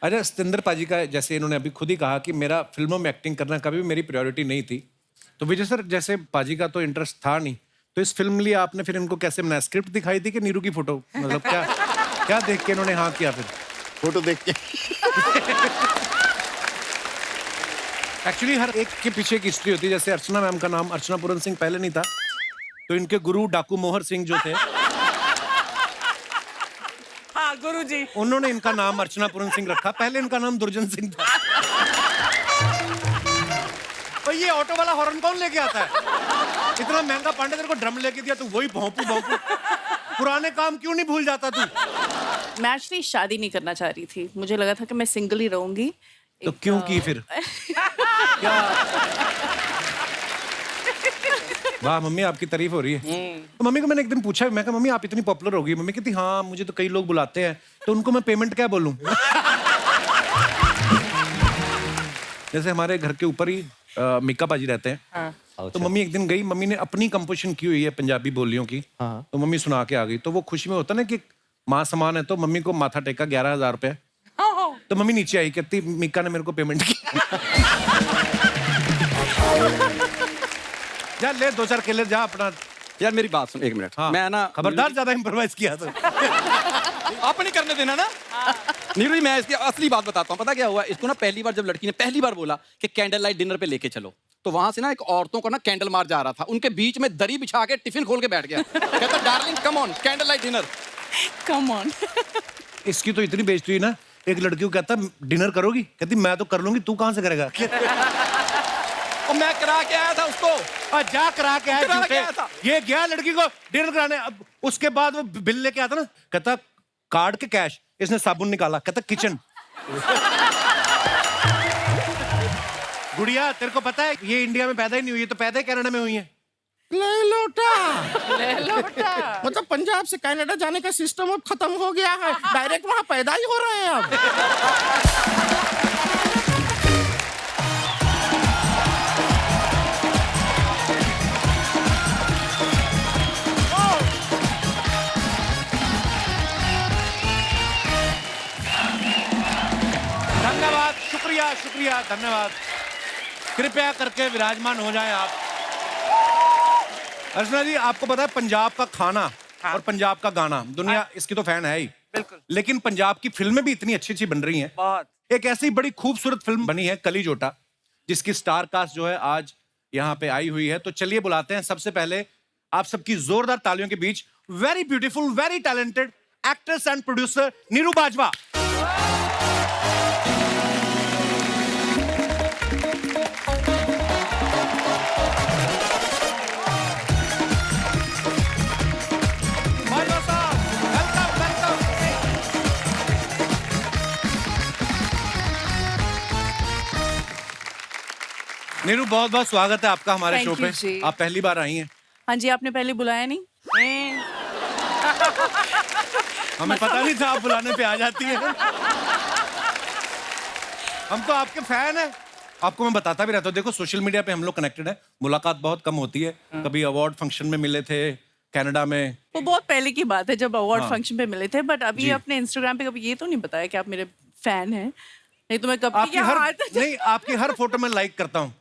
अच्छा, सतेंद्र पाजी का जैसे इन्होंने अभी खुद ही कहा कि मेरा फिल्मों में एक्टिंग करना कभी भी मेरी प्रायोरिटी नहीं थी। तो विजय सर, जैसे पाजी का तो इंटरेस्ट था नहीं, तो इस फिल्म लिए आपने फिर इनको कैसे बनाया? स्क्रिप्ट दिखाई थी कि नीरू की फोटो? मतलब क्या क्या देख के इन्होंने हाँ किया फिर? फोटो देख के। एक्चुअली हर एक के पीछे एक हिस्ट्री होती है। जैसे अर्चना मैम का नाम अर्चना पूरन सिंह पहले नहीं था, तो इनके गुरु डाकू मोहर सिंह जो थे, हाँ गुरुजी, उन्होंने इनका नाम अर्चना पूरन सिंह रखा। पहले इनका नाम दुर्जन सिंह था। तो ये ऑटो वाला हॉर्न कौन लेके आता है? इतना महंगा पांडे तेरे को ड्रम लेके दिया, तू वही भौंपू भौंपू। पुराने काम क्यों नहीं भूल जाता तू? मैं एक्चुअली शादी नहीं करना चाह रही थी। मुझे लगा था कि मैं सिंगल ही रहूंगी। तो क्यों की फिर? क्या? वाह मम्मी, आपकी तारीफ हो रही है। तो मम्मी को मैंने एक दिन पूछा, मैं कहा मम्मी आप इतनी पॉपुलर हो गई। मम्मी कहती हाँ, मुझे तो कई लोग बुलाते हैं, तो उनको मैं पेमेंट क्या बोलूं? जैसे हमारे घर के ऊपर ही मिक्का पाजी रहते हैं। हाँ। तो मम्मी एक दिन गई, मम्मी ने अपनी कंपोजिशन की हुई है पंजाबी बोलियों की। तो मम्मी सुना के आ गई। तो वो खुशी में होता ना कि माँ समान है, तो मम्मी को माथा टेका 11,000 रुपए। तो मम्मी नीचे आई, कहती मिक्का ने मेरे को पेमेंट की। जा ले 2-4 केले, जा अपना। यार मेरी बात सुन एक मिनट। हाँ, मैं ना खबरदार ज्यादा इम्प्रोवाइज किया तो। आप नहीं करने देना ना। नीरू जी, मैं इसकी असली बात बताता हूँ। पता क्या हुआ, इसको ना पहली बार जब लड़की ने पहली बार बोला कि कैंडल लाइट डिनर पे लेके चलो, तो वहां से ना एक औरतों को ना कैंडल मार जा रहा था, उनके बीच में दरी बिछा के टिफिन खोल के बैठ गया। कहता darling come on, candle light dinner. Come on. इसकी तो इतनी बेइज्जती हुई ना, एक लड़की को कहता डिनर करोगी? कहती मैं तो कर लूंगी, तू कहां से करेगा? और मैं करा के आया था उसको। जा करा के आया, करा के झूठे। आया था। ये गया लड़की को डिनर कराने। अब उसके बाद वो बिल लेके आता ना, कहता कार्ड के कैश। इसने साबुन निकाला, कहता किचन। गुड़िया तेरे को पता है ये इंडिया में पैदा ही नहीं हुई है, तो पैदा ही कनाडा में हुई है। ले लोटा मतलब पंजाब से कनाडा जाने का सिस्टम अब खत्म हो गया है, डायरेक्ट वहाँ पैदा ही हो रहे हैं अब। धन्यवाद, शुक्रिया शुक्रिया, धन्यवाद। कृपया करके विराजमान हो जाएं आप। अर्चना जी, आपको पता है पंजाब का खाना और पंजाब का गाना, दुनिया इसकी तो फैन है ही। बिल्कुल। लेकिन पंजाब की फिल्में भी इतनी अच्छी अच्छी बन रही हैं। बहुत। एक ऐसी बड़ी खूबसूरत फिल्म बनी है कली जोटा, जिसकी स्टार कास्ट जो है आज यहाँ पे आई हुई है। तो चलिए बुलाते हैं सबसे पहले आप सबकी जोरदार तालियों के बीच very beautiful, very talented actress and producer Neeru Bajwa. Bajwa sahab, welcome welcome. Neeru, बहुत बहुत स्वागत है आपका हमारे Thank शो you पे। जी। आप पहली बार आई हैं। हाँ जी, आपने पहले बुलाया नहीं। हमें पता नहीं था आप बुलाने पे आ जाती हैं। हम तो आपके फैन हैं। आपको मैं बताता भी रहता हूँ, देखो सोशल मीडिया पे हम लोग कनेक्टेड हैं, मुलाकात बहुत कम होती है। कभी अवार्ड फंक्शन में मिले थे कनाडा में। वो बहुत पहले की बात है जब अवार्ड हाँ। फंक्शन पे मिले थे, बट अभी जी। अपने इंस्टाग्राम पे कभी ये तो नहीं बताया कि आप मेरे फैन हैं। नहीं तो मैं कब आपकी हर नहीं, आपकी हर फोटो में लाइक करता हूँ।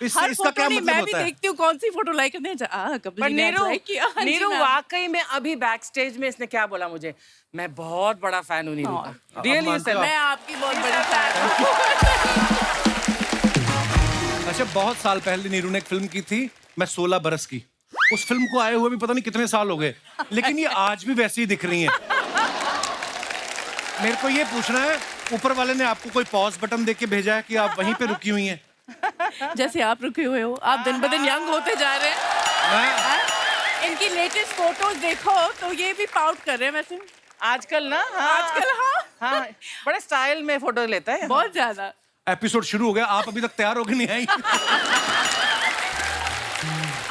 इसका फोटो क्या नहीं, मतलब मैं भी होता है? देखती हूँ कौन सी फोटो लाइक करते हैं। कपिल पर जी ने आज नीरू, like किया। हाँ जी, नीरू मैम। वाकई में अभी बैक स्टेज में इसने क्या बोला मुझे, मैं बहुत बड़ा फैन हूँ नीरू का। अब रियली मानते हो मैं आपकी बहुत बड़ी फैन हूँ। अच्छा, बहुत साल पहले नीरू ने एक फिल्म की थी, मैं 16 बरस की। उस फिल्म को आए हुए भी पता नहीं कितने साल हो गए, लेकिन ये आज भी वैसी ही दिख रही हैं। मेरे को ये पूछना है, ऊपर वाले ने आपको कोई पॉज बटन देके भेजा है कि आप वहीं पे रुकी हुई हैं? जैसे आप रुके हुए हो, आप दिन ब दिन यंग होते जा रहे हैं। मैं हाँ? इनकी लेटेस्ट फोटोज देखो तो ये भी पाउट कर रहे हैं वैसे। आजकल ना, हाँ, आजकल हाँ बड़े स्टाइल में फोटो लेता है। बहुत ज्यादा। एपिसोड शुरू हो गया, आप अभी तक तैयार होके नहीं आई।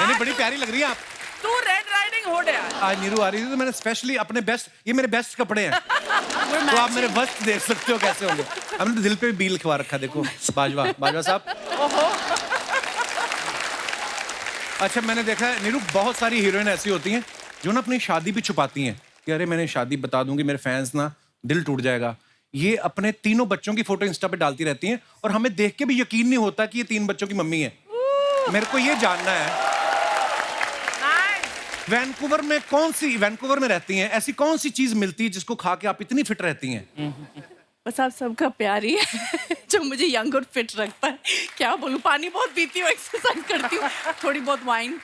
नहीं, बड़ी प्यारी लग रही है आप। तू रेड राइडिंग हुड है। आज नीरू आ रही थी तो मैंने स्पेशली अपने बेस्ट, ये मेरे बेस्ट कपड़े हैं, तो आप मेरे वस्त देख सकते हो कैसे होंगे। हमने तो दिल पे भी बी लिखवा रखा, देखो बाजवा, बाजवा साहब। अच्छा, मैंने देखा है नीरू, बहुत सारी हीरोइन ऐसी होती हैं जो ना अपनी शादी भी छुपाती हैं कि अरे मैंने शादी बता दूंगी, मेरे फैंस ना दिल टूट जाएगा। ये अपने तीनों बच्चों की फोटो इंस्टा पे डालती रहती हैं और हमें देख के भी यकीन नहीं होता कि ये 3 बच्चों की मम्मी है। मेरे को ये जानना है वैंकूवर में रहती हैं, ऐसी कौन सी चीज मिलती है जिसको खा के आप इतनी फिट रहती हैं? बस आप सबका प्यार ही है जो मुझे यंग और फिट रखता है। क्या बोलूं, पानी बहुत पीती हूँ, एक्सरसाइज करती हूँ, थोड़ी बहुत वाइन,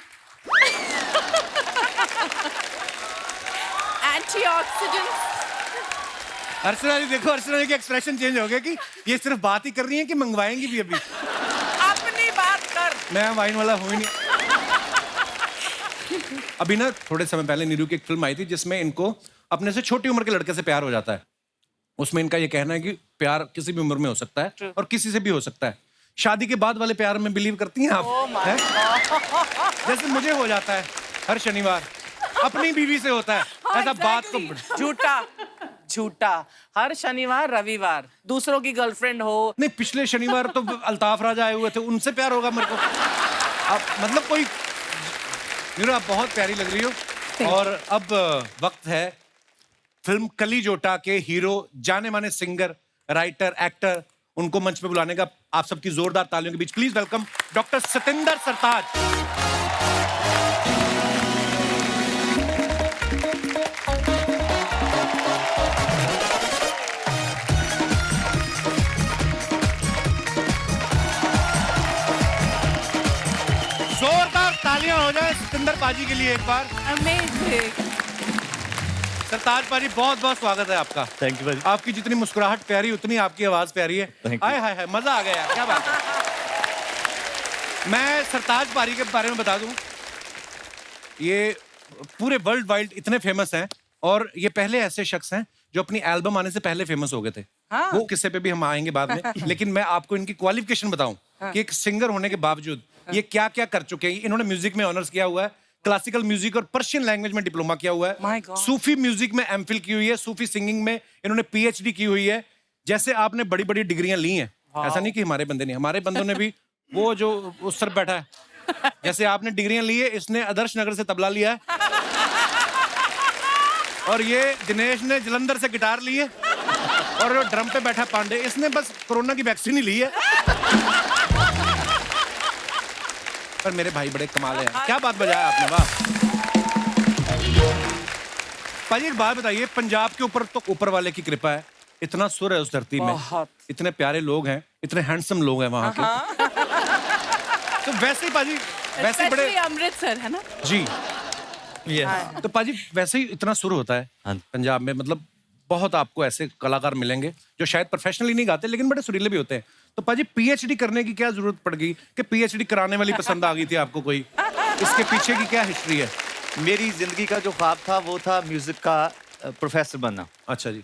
एंटीऑक्सीडेंट्स। अर्चना जी देखो, अर्चना जी के एक्सप्रेशन चेंज हो गया कि ये सिर्फ बात ही कर रही हैं कि मंगवाएंगी भी अभी। अपनी बात कर। मैं वाइन वाला हूँ ही नहीं। अभी ना थोड़े समय पहले नीरू की एक फिल्म आई थी जिसमें इनको अपने से छोटी उम्र के लड़के से प्यार हो जाता है। उसमें इनका ये कहना है कि प्यार किसी भी उम्र में हो सकता है और किसी से भी हो सकता है। शादी के बाद वाले प्यार में बिलीव करती हैं आप? हैं? जैसे मुझे हो जाता है हर शनिवार, अपनी बीवी से होता है। ऐसा बात को झूठा हर शनिवार रविवार दूसरों की गर्लफ्रेंड हो। नहीं, पिछले शनिवार तो अल्ताफ राजा आए हुए थे, उनसे प्यार होगा मेरे को। आप मतलब कोई नीरू, आप बहुत प्यारी लग रही हो। और अब वक्त है फिल्म कली जोटा के हीरो, जाने माने सिंगर, राइटर, एक्टर, उनको मंच पे बुलाने का। आप सबकी जोरदार तालियों के बीच प्लीज वेलकम डॉक्टर सतिंदर सरताज। जोरदार तालियां हो जाए सतिंदर पाजी के लिए एक बार। अमेजिंग। सरताज पाजी, बहुत बहुत स्वागत है आपका। थैंक यू भाई। आपकी जितनी मुस्कुराहट प्यारी उतनी आपकी आवाज प्यारी है। Thank you. हाय हाय हाय, मजा आ गया यार, क्या बात है। मैं सरताज पारी के बारे में बता दूं, ये पूरे वर्ल्ड वाइड इतने फेमस हैं और ये पहले ऐसे शख्स हैं जो अपनी एल्बम आने से पहले फेमस हो गए थे। हाँ। वो किस्से पे भी हम आएंगे बाद में। लेकिन मैं आपको इनकी क्वालिफिकेशन बताऊं कि एक सिंगर होने के बावजूद ये क्या क्या कर चुके हैं। इन्होंने म्यूजिक में ऑनर्स किया हुआ है, क्लासिकल म्यूजिक और पर्शियन लैंग्वेज में डिप्लोमा किया हुआ My है, God. सूफी म्यूजिक में एमफिल की हुई है, सूफी सिंगिंग में इन्होंने पीएचडी की हुई है। जैसे आपने बड़ी बड़ी डिग्रियां ली हैं, ऐसा नहीं कि हमारे बंदे नहीं, हमारे बंदों ने भी वो जो उस सर बैठा है, जैसे आपने डिग्रियां ली है, इसने आदर्श नगर से तबला लिया है और ये दिनेश ने जलंधर से गिटार ली है और ड्रम पे बैठा पांडे, इसने बस कोरोना की वैक्सीन ही ली है। पर मेरे भाई बड़े कमाल है, क्या बात बजाया आपने, वाह। भाई एक बात बताइए, पंजाब के ऊपर तो ऊपर वाले की कृपा है, इतना सुर है उस धरती में, बहुत। इतने प्यारे लोग हैं, इतने हैंडसम लोग हैं वहां के। तो वैसे ही पाजी, वैसे ही बड़े Especially अमृतसर है ना। जी। Yes. तो पाजी वैसे ही इतना सुर होता है हाँ। पंजाब में, मतलब बहुत आपको ऐसे कलाकार मिलेंगे जो शायद प्रोफेशनली नहीं गाते लेकिन बड़े सुरीले भी होते हैं। तो पाजी पीएचडी करने की क्या जरूरत पड़ गई कि पीएचडी कराने वाली पसंद आ गई थी आपको कोई? इसके पीछे की क्या हिस्ट्री है? मेरी जिंदगी का जो ख्वाब था वो था म्यूजिक का प्रोफेसर बनना। अच्छा जी।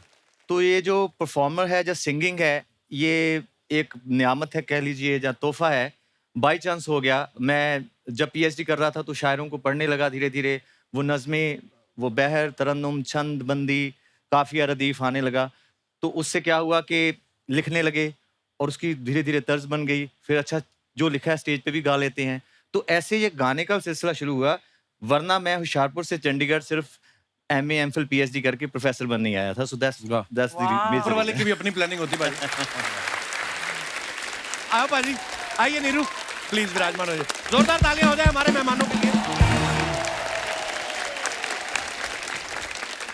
तो ये जो परफॉर्मर है, जो सिंगिंग है, ये एक नियामत है कह लीजिए, या तोहफा है। बाई चांस हो गया, मैं जब पीएचडी कर रहा था तो शायरों को पढ़ने लगा धीरे धीरे, वो नज़में, वो बहर, तरन्नुम, छंद बंदी, काफिया, रदीफ आने लगा। तो उससे क्या हुआ कि लिखने लगे और उसकी धीरे धीरे तर्ज बन गई। फिर अच्छा जो लिखा है स्टेज पे भी गा लेते हैं। तो ऐसे ये गाने का सिलसिला शुरू हुआ। वरना मैं होशियारपुर से चंडीगढ़ सिर्फ एमए एमफिल पीएचडी करके प्रोफेसर बनने आया था। सो दैट्स वाह। ऊपर वाले की भी अपनी प्लानिंग होती है पाजी। आओ पाजी, आइए नीरू, प्लीज विराजमान हो जाए। जोरदार तालियां हो जाए हमारे मेहमानों के लिए।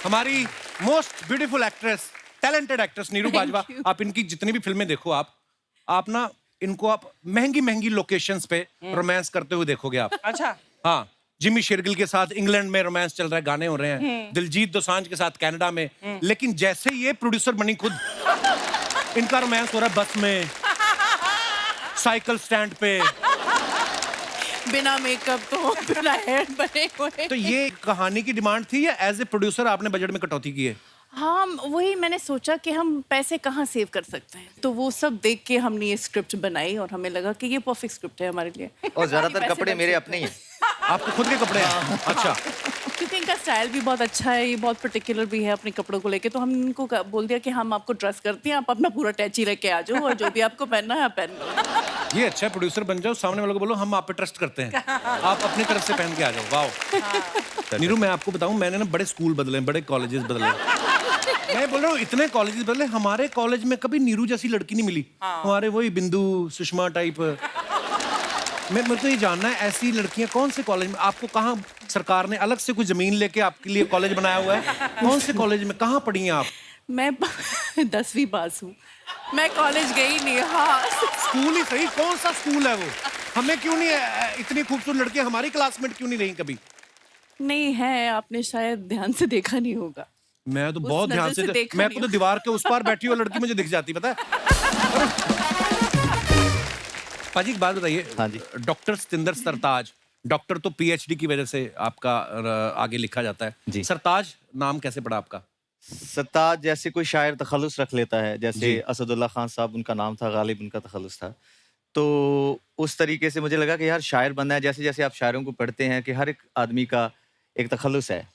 हमारी most beautiful actress, talented actress Neeru Bajwa. आप इनकी जितनी भी फिल्में देखो, आप ना इनको आप महंगी महंगी लोकेशंस पे रोमांस करते हुए देखोगे आप। अच्छा। हाँ, जिमी शेरगिल के साथ इंग्लैंड में रोमांस चल रहा है, गाने हो रहे हैं। दिलजीत दोसांझ के साथ कनाडा में। लेकिन जैसे ये प्रोड्यूसर बनी खुद, इनका रोमांस हो रहा है बस में, साइकिल स्टैंड पे, बिना मेकअप तो बिना हेयर बने हुए। तो ये कहानी की डिमांड थी या एज ए प्रोड्यूसर आपने बजट में कटौती की है? हाँ, वही मैंने सोचा कि हम पैसे कहाँ सेव कर सकते हैं, तो वो सब देख के हमने ये स्क्रिप्ट बनाई और हमें लगा कि ये परफेक्ट स्क्रिप्ट है हमारे लिए। और ज्यादातर पैसे कपड़े बच मेरे सकते अपने ही हैं। आपके खुद के कपड़े हैं? अच्छा। क्योंकि इनका स्टाइल भी बहुत अच्छा है, ये बहुत पर्टिकुलर भी है अपने कपड़ों को लेके, तो हम इनको बोल दिया कि हम आपको ड्रेस करते हैं, आप अपना पूरा टैची लेके आ जाओ और जो भी आपको पहनना है आप पहन लो। ये अच्छा है, प्रोड्यूसर बन जाओ, सामने वालों को बोलो हम आप पे ट्रस्ट करते हैं, आप अपनी तरफ से पहन के आ जाओ। वाओ। नीरू, मैं आपको बताऊं, मैंने ना बड़े स्कूल बदले, बड़े कॉलेजेस बदले, मैं बोल रहा हूँ इतने कॉलेजेस बदले, हमारे कॉलेज में कभी नीरू जैसी लड़की नहीं मिली। हमारे वही बिंदु सुषमा टाइप। मेरे को ये जानना है, ऐसी लड़कियां कौन से कॉलेज में, आपको कहाँ सरकार ने अलग से कोई जमीन लेके आपके लिए कॉलेज बनाया हुआ है? कौन से कॉलेज में कहाँ पढ़ी हैं आप? मैं 10वीं पास हूँ, मैं कॉलेज गई नहीं। हाँ, स्कूल ही सही, कौन सा स्कूल है वो? हमें क्यों नहीं इतनी खूबसूरत लड़कियां हमारी क्लासमेट क्यों नहीं रही कभी? नहीं है, आपने शायद ध्यान से देखा नहीं होगा। मैं तो उस बहुत ध्यान नज़र से से देखा मैं नहीं को तो दीवार के उस पार बैठी हुई लड़की मुझे दिख जाती, पता है। पाजी एक बात बताइए। हाँ जी। डॉक्टर सतिंदर सरताज, डॉक्टर तो पीएचडी की वजह से आपका आगे लिखा जाता है जी। सरताज नाम कैसे पड़ा आपका? सरताज जैसे कोई शायर तखल्लुस रख लेता है, जैसे जी। असदुल्ला खान साहब उनका नाम था, गालिब उनका तखल्लुस था। तो उस तरीके से मुझे लगा कि यार शायर बनना है, जैसे जैसे आप शायरों को पढ़ते हैं कि हर एक आदमी का एक तखल्लुस है।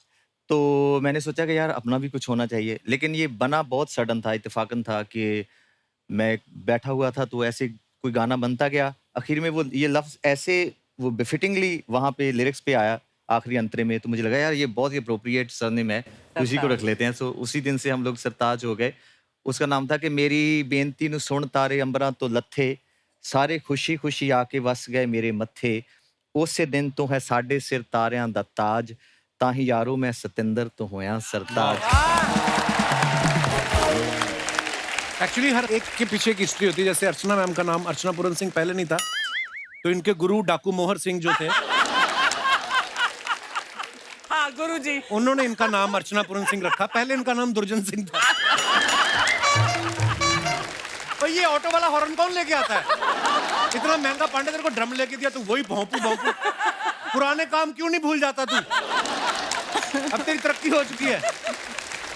तो मैंने सोचा कि यार अपना भी कुछ होना चाहिए, लेकिन ये बना बहुत सडन था, इत्तेफाकन था कि मैं बैठा हुआ था तो ऐसे कोई गाना बनता गया। आखिर में वो ये लफ्ज़ ऐसे वो बेफिटिंगली वहाँ पे लिरिक्स पे आया आखिरी अंतरे में, तो मुझे लगा यार ये बहुत ही अप्रोप्रिएट सरनेम है, उसी को रख लेते हैं। सो उसी दिन से हम लोग सरताज हो गए। उसका नाम था कि मेरी बेनती नु सुन तारे अंबरां तो लथे, सारे खुशी खुशी आके वस गए मेरे मत्थे, उसे दिन तो है साडे सिर तारियां दा ताज, ताही यारो मैं सतिंदर तो होया सरताज। एक्चुअली हर एक के पीछे एक हिस्ट्री होती है। जैसे अर्चना मैम का नाम अर्चना पूरन सिंह पहले नहीं था, तो इनके गुरु डाकू मोहर सिंह जो थे, हाँ गुरुजी। उन्होंने इनका नाम अर्चना पूरन सिंह रखा। पहले इनका नाम दुर्जन सिंह था। और ये ऑटो वाला हॉर्न कौन लेके आता है? इतना महंगा पांडे तेरे को ड्रम लेके दिया, तू वही भौंपू भौंपू। पुराने काम क्यों नहीं भूल जाता तू? अब तेरी तरक्की हो चुकी है।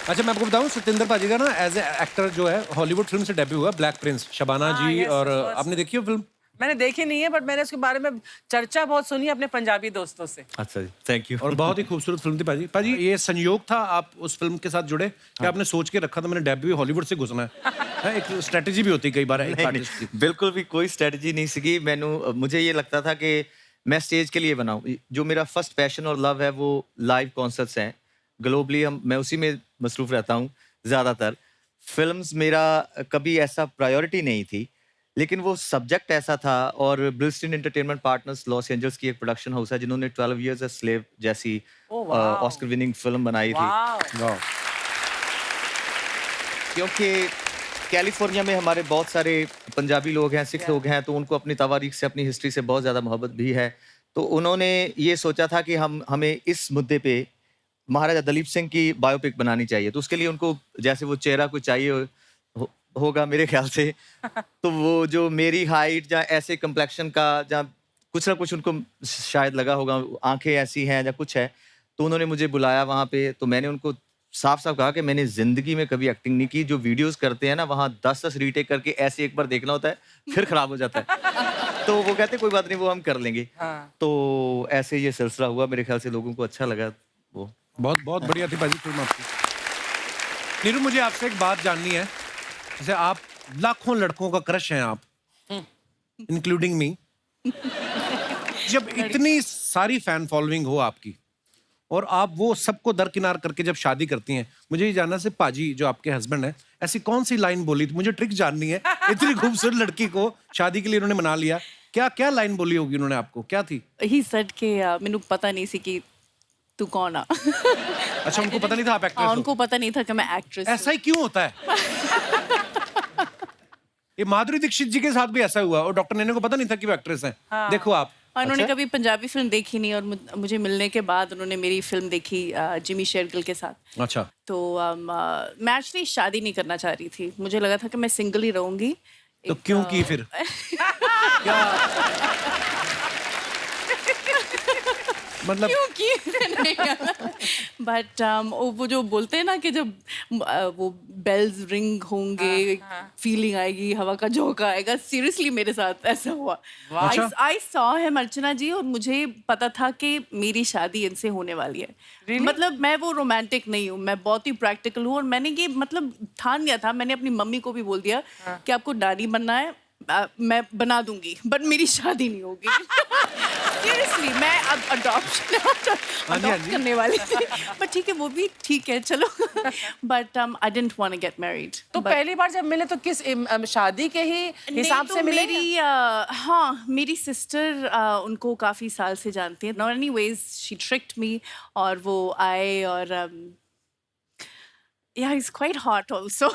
अच्छा मैं आपको बताऊं, सतिंदर पाजी का ना एज ए एक्टर जो है हॉलीवुड फिल्म से डेब्यू हुआ, ब्लैक प्रिंस, शबाना हाँ, जी। yes, और of course। आपने देखी हो फिल्म? मैंने देखी नहीं है, बट मैंने उसके बारे में चर्चा बहुत सुनी है अपने पंजाबी दोस्तों से। अच्छा जी, थैंक यू। और बहुत ही खूबसूरत फिल्म थी पाजी। पाजी ये संयोग था आप उस फिल्म के साथ जुड़े कि आपने सोच के रखा था मैंने डेब्यू हॉलीवुड से घुसना है? एक स्ट्रेटजी भी होती है कई बार एक नहीं, आर्टिस्ट की। बिल्कुल भी कोई स्ट्रेटजी नहीं सीखी मैंने। मुझे ये लगता था कि मैं स्टेज के लिए बनाऊं। जो मेरा फर्स्ट पैशन और लव है वो लाइव कॉन्सर्ट्स हैं। ग्लोबली मैं उसी में मसरूफ रहता हूं ज़्यादातर। फिल्म्स मेरा कभी ऐसा प्रायोरिटी नहीं थी, लेकिन वो सब्जेक्ट ऐसा था। और ब्रिस्टन एंटरटेनमेंट पार्टनर्स लॉस एंजल्स की एक प्रोडक्शन हाउस है जिन्होंने 12 इयर्स अ स्लेव जैसी ऑस्कर विनिंग फिल्म बनाई थी। वाह। क्योंकि कैलिफोर्निया में हमारे बहुत सारे पंजाबी लोग हैं, सिख लोग हैं, तो उनको अपनी तवारीख से, अपनी हिस्ट्री से बहुत ज़्यादा मोहब्बत भी है। तो उन्होंने ये सोचा था कि हमें इस मुद्दे पे महाराजा दलीप सिंह की बायोपिक बनानी चाहिए। तो उसके लिए उनको जैसे वो चेहरा कुछ चाहिए होगा मेरे ख्याल से। तो वो जो मेरी हाइट या ऐसे कम्प्लेक्शन का, जहाँ कुछ ना कुछ उनको शायद लगा होगा, आंखें ऐसी हैं या कुछ है, तो उन्होंने मुझे बुलाया वहाँ पे। तो मैंने उनको साफ साफ कहा कि मैंने जिंदगी में कभी एक्टिंग नहीं की। जो वीडियोस करते हैं ना, वहाँ 10-10 रीटेक करके ऐसे एक बार देखना होता है, फिर खराब हो जाता है। तो वो कहते कोई बात नहीं, वो हम कर लेंगे। तो ऐसे ये सिलसिला हुआ। मेरे ख्याल से लोगों को अच्छा लगा। वो बहुत बहुत बढ़िया थी पाजी फिल्म आपकी। नीरू मुझे आपसे एक बात जाननी है। जैसे आप लाखों लड़कों का क्रश हैं आप, इंक्लूडिंग मी। जब इतनी सारी फैन फॉलोइंग हो आपकी और आप वो सबको दरकिनार करके जब शादी करती हैं, मुझे ये जानना से पाजी जो आपके हस्बैंड हैं, ऐसी कौन सी लाइन बोली थी? मुझे ट्रिक जाननी है। इतनी खूबसूरत लड़की को शादी के लिए उन्होंने मना लिया, क्या क्या लाइन बोली होगी उन्होंने आपको? क्या थी? ही सेड कि मैनू पता नहीं सी कि तू कौन आ। अच्छा उनको पता नहीं था आप एक्ट्रेस हो? उनको पता नहीं था कि मैं एक्ट्रेस। ऐसा ही क्यों होता है? ये माधुरी दीक्षित जी के साथ भी ऐसा हुआ और डॉक्टर नैना को पता नहीं था कि वो एक्ट्रेस हैं। देखो आप। और उन्होंने अच्छा? कभी पंजाबी फिल्म देखी नहीं, और मुझे मिलने के बाद उन्होंने मेरी फिल्म देखी जिमी शेरगिल के साथ। अच्छा। तो मैं एक्चुअली शादी नहीं करना चाह रही थी। मुझे लगा था कि मैं सिंगल ही रहूंगी। तो क्यों की फिर? क्या मतलब बट वो जो बोलते हैं ना कि जब वो बेल्स रिंग होंगे, फीलिंग आएगी, हवा का झोंका आएगा। सीरियसली मेरे साथ ऐसा हुआ। आई सॉ हिम, अर्चना जी, और मुझे पता था कि मेरी शादी इनसे होने वाली है। मतलब मैं वो रोमांटिक नहीं हूँ, मैं बहुत ही प्रैक्टिकल हूँ। और मैंने ये मतलब ठान लिया था। मैंने अपनी मम्मी को भी बोल दिया कि आपको नानी बनना है, मैं बना दूंगी, बट मेरी शादी नहीं होगी। सीरियसली मैं अब हाँ जी। अडॉप्ट करने वाली थी, बट ठीक है वो भी ठीक है चलो, but I didn't want to get married. तो पहली बार जब मिले तो किस शादी के ही हिसाब से मिले? मेरी हाँ मेरी सिस्टर उनको काफी साल से जानती है, नॉट एनीवेज शी ट्रिक्ड मी, और वो आए और yeah he's quite hot also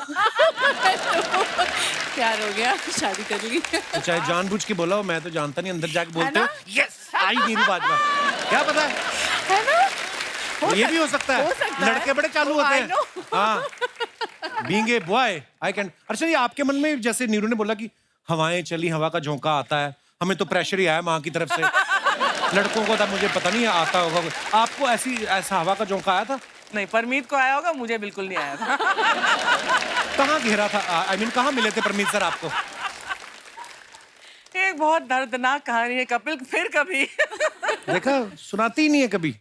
प्यार हो गया, शादी कर ली। तो चाहे जानबूझ के बोला हो, मैं तो जानता नहीं, अंदर जाके बोलते हो ना? यस आई नीरू बाजवा, क्या पता है है ना? ये भी हो सकता है, हो सकता है। लड़के बड़े चालू Oh, होते I हैं। know. हाँ, being a boy I can. अच्छा ये आपके मन में, जैसे नीरू ने बोला कि हवाएं चली, हवा का झोंका आता है, हमें तो प्रेशर ही आया माँ की तरफ से, लड़कों को तो मुझे पता नहीं आता होगा, आपको ऐसा हवा का झोंका आया था? नहीं, परमीत को आया होगा, मुझे बिल्कुल नहीं आया था। कहाँ घेरा था, आई मीन कहाँ मिले थे परमीत सर आपको? एक बहुत दर्दनाक कहानी है कपिल, फिर कभी। देखा, सुनाती ही नहीं है कभी।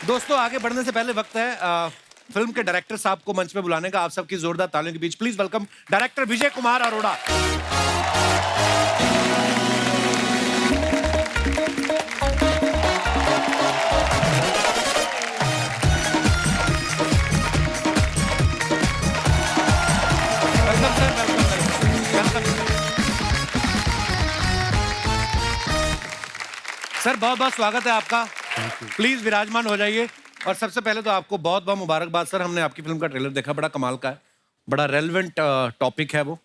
दोस्तों आगे बढ़ने से पहले वक्त है फिल्म के डायरेक्टर साहब को मंच पे बुलाने का। आप सबकी जोरदार तालियों के बीच please welcome director Vijay Kumar Arora. Welcome sir, welcome. Sir बहुत बहुत स्वागत है आपका, प्लीज विराजमान हो जाइए। और सबसे पहले तो आपको बहुत बहुत मुबारकबाद सर, हमने आपकी फिल्म का ट्रेलर देखा, बड़ा कमाल का है, बड़ा रेलेवेंट टॉपिक है, वो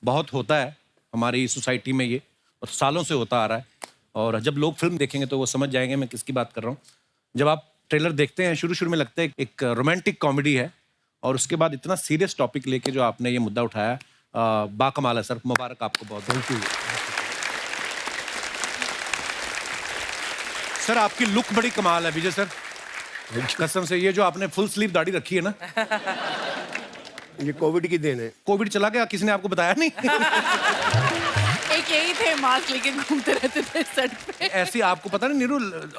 बहुत होता है हमारी सोसाइटी में ये, और सालों से होता आ रहा है, और जब लोग फिल्म देखेंगे तो वो समझ जाएंगे मैं किसकी बात कर रहा हूँ। जब आप ट्रेलर देखते हैं, शुरू शुरू में लगता है एक रोमांटिक कॉमेडी है, और उसके बाद इतना सीरियस टॉपिक लेके जो आपने ये मुद्दा उठाया, बाकमाल है सर, मुबारक आपको बहुत बहुत। सर आपकी लुक बड़ी कमाल है विजय सर, कसम से। ये जो आपने फुल स्लीव दाढ़ी रखी है ना, ये कोविड की देन है। कोविड चला गया, किसी ने आपको बताया नहीं? एक यही थे, मास्क लेके घूमते रहते थे सर पे। ऐसी आपको पता नहीं नीरू,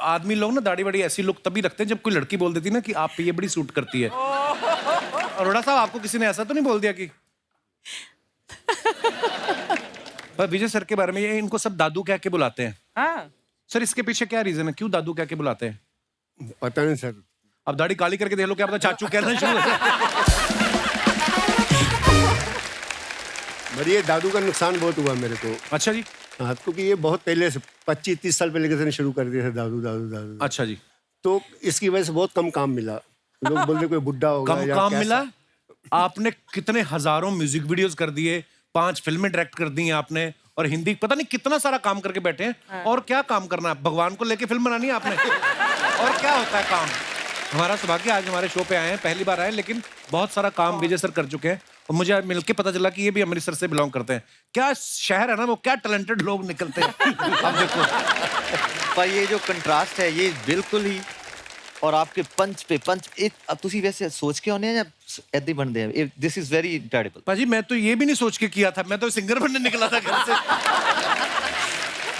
आदमी लोग ना दाढ़ी बड़ी ऐसी लुक तभी रखते हैं जब कोई लड़की बोल देती ना कि आप पे ये बड़ी सूट करती है। अरोड़ा साहब आपको किसी ने ऐसा तो नहीं बोल दिया कि? पर विजय सर के बारे में, ये इनको सब दादू कह के बुलाते हैं हाँ, सर, इसके पीछे क्या रीजन है, क्यों दादू कह के बुलाते हैं? पता नहीं सर। अब दाढ़ी काली करके देख लो, क्या पता चाचू कहना शुरू हो जाए। बड़ी ये दादू का नुकसान बहुत हुआ मेरे को। अच्छा जी। हाँ, क्योंकि ये बहुत पहले से 25-30 साल पहले किसी ने शुरू कर दिया था दादू दादू दादू। अच्छा जी। तो इसकी वजह से बहुत कम काम मिला, लोग बोलते कोई बुढ़ा होगा कम या काम कैसा। मिला? आपने कितने हजारों म्यूजिक वीडियोस कर दिए, 5 फिल्में डायरेक्ट कर दी हैं आपने, और हिंदी पता नहीं कितना सारा काम करके बैठे हैं। और क्या काम करना है, भगवान को लेके फिल्म बनानी है आपने? और क्या होता है काम? हमारा सौभाग्य आज हमारे शो पे आए हैं, पहली बार आए, लेकिन बहुत सारा काम विजय सर कर चुके हैं, और मुझे आज मिलके पता चला कि ये भी अमृतसर से बिलोंग करते हैं। क्या शहर है ना वो, क्या टैलेंटेड लोग निकलते हैं। अब देखो पर ये जो कंट्रास्ट है ये बिल्कुल ही, और आपके पंच पे पंच अब तुसी वैसे सोच के होने या ऐसे ही बनते हैं, दिस इज वेरी इनक्रेडिबल। पाजी मैं तो ये भी नहीं सोच के किया था, मैं तो सिंगर बनने निकला था घर से।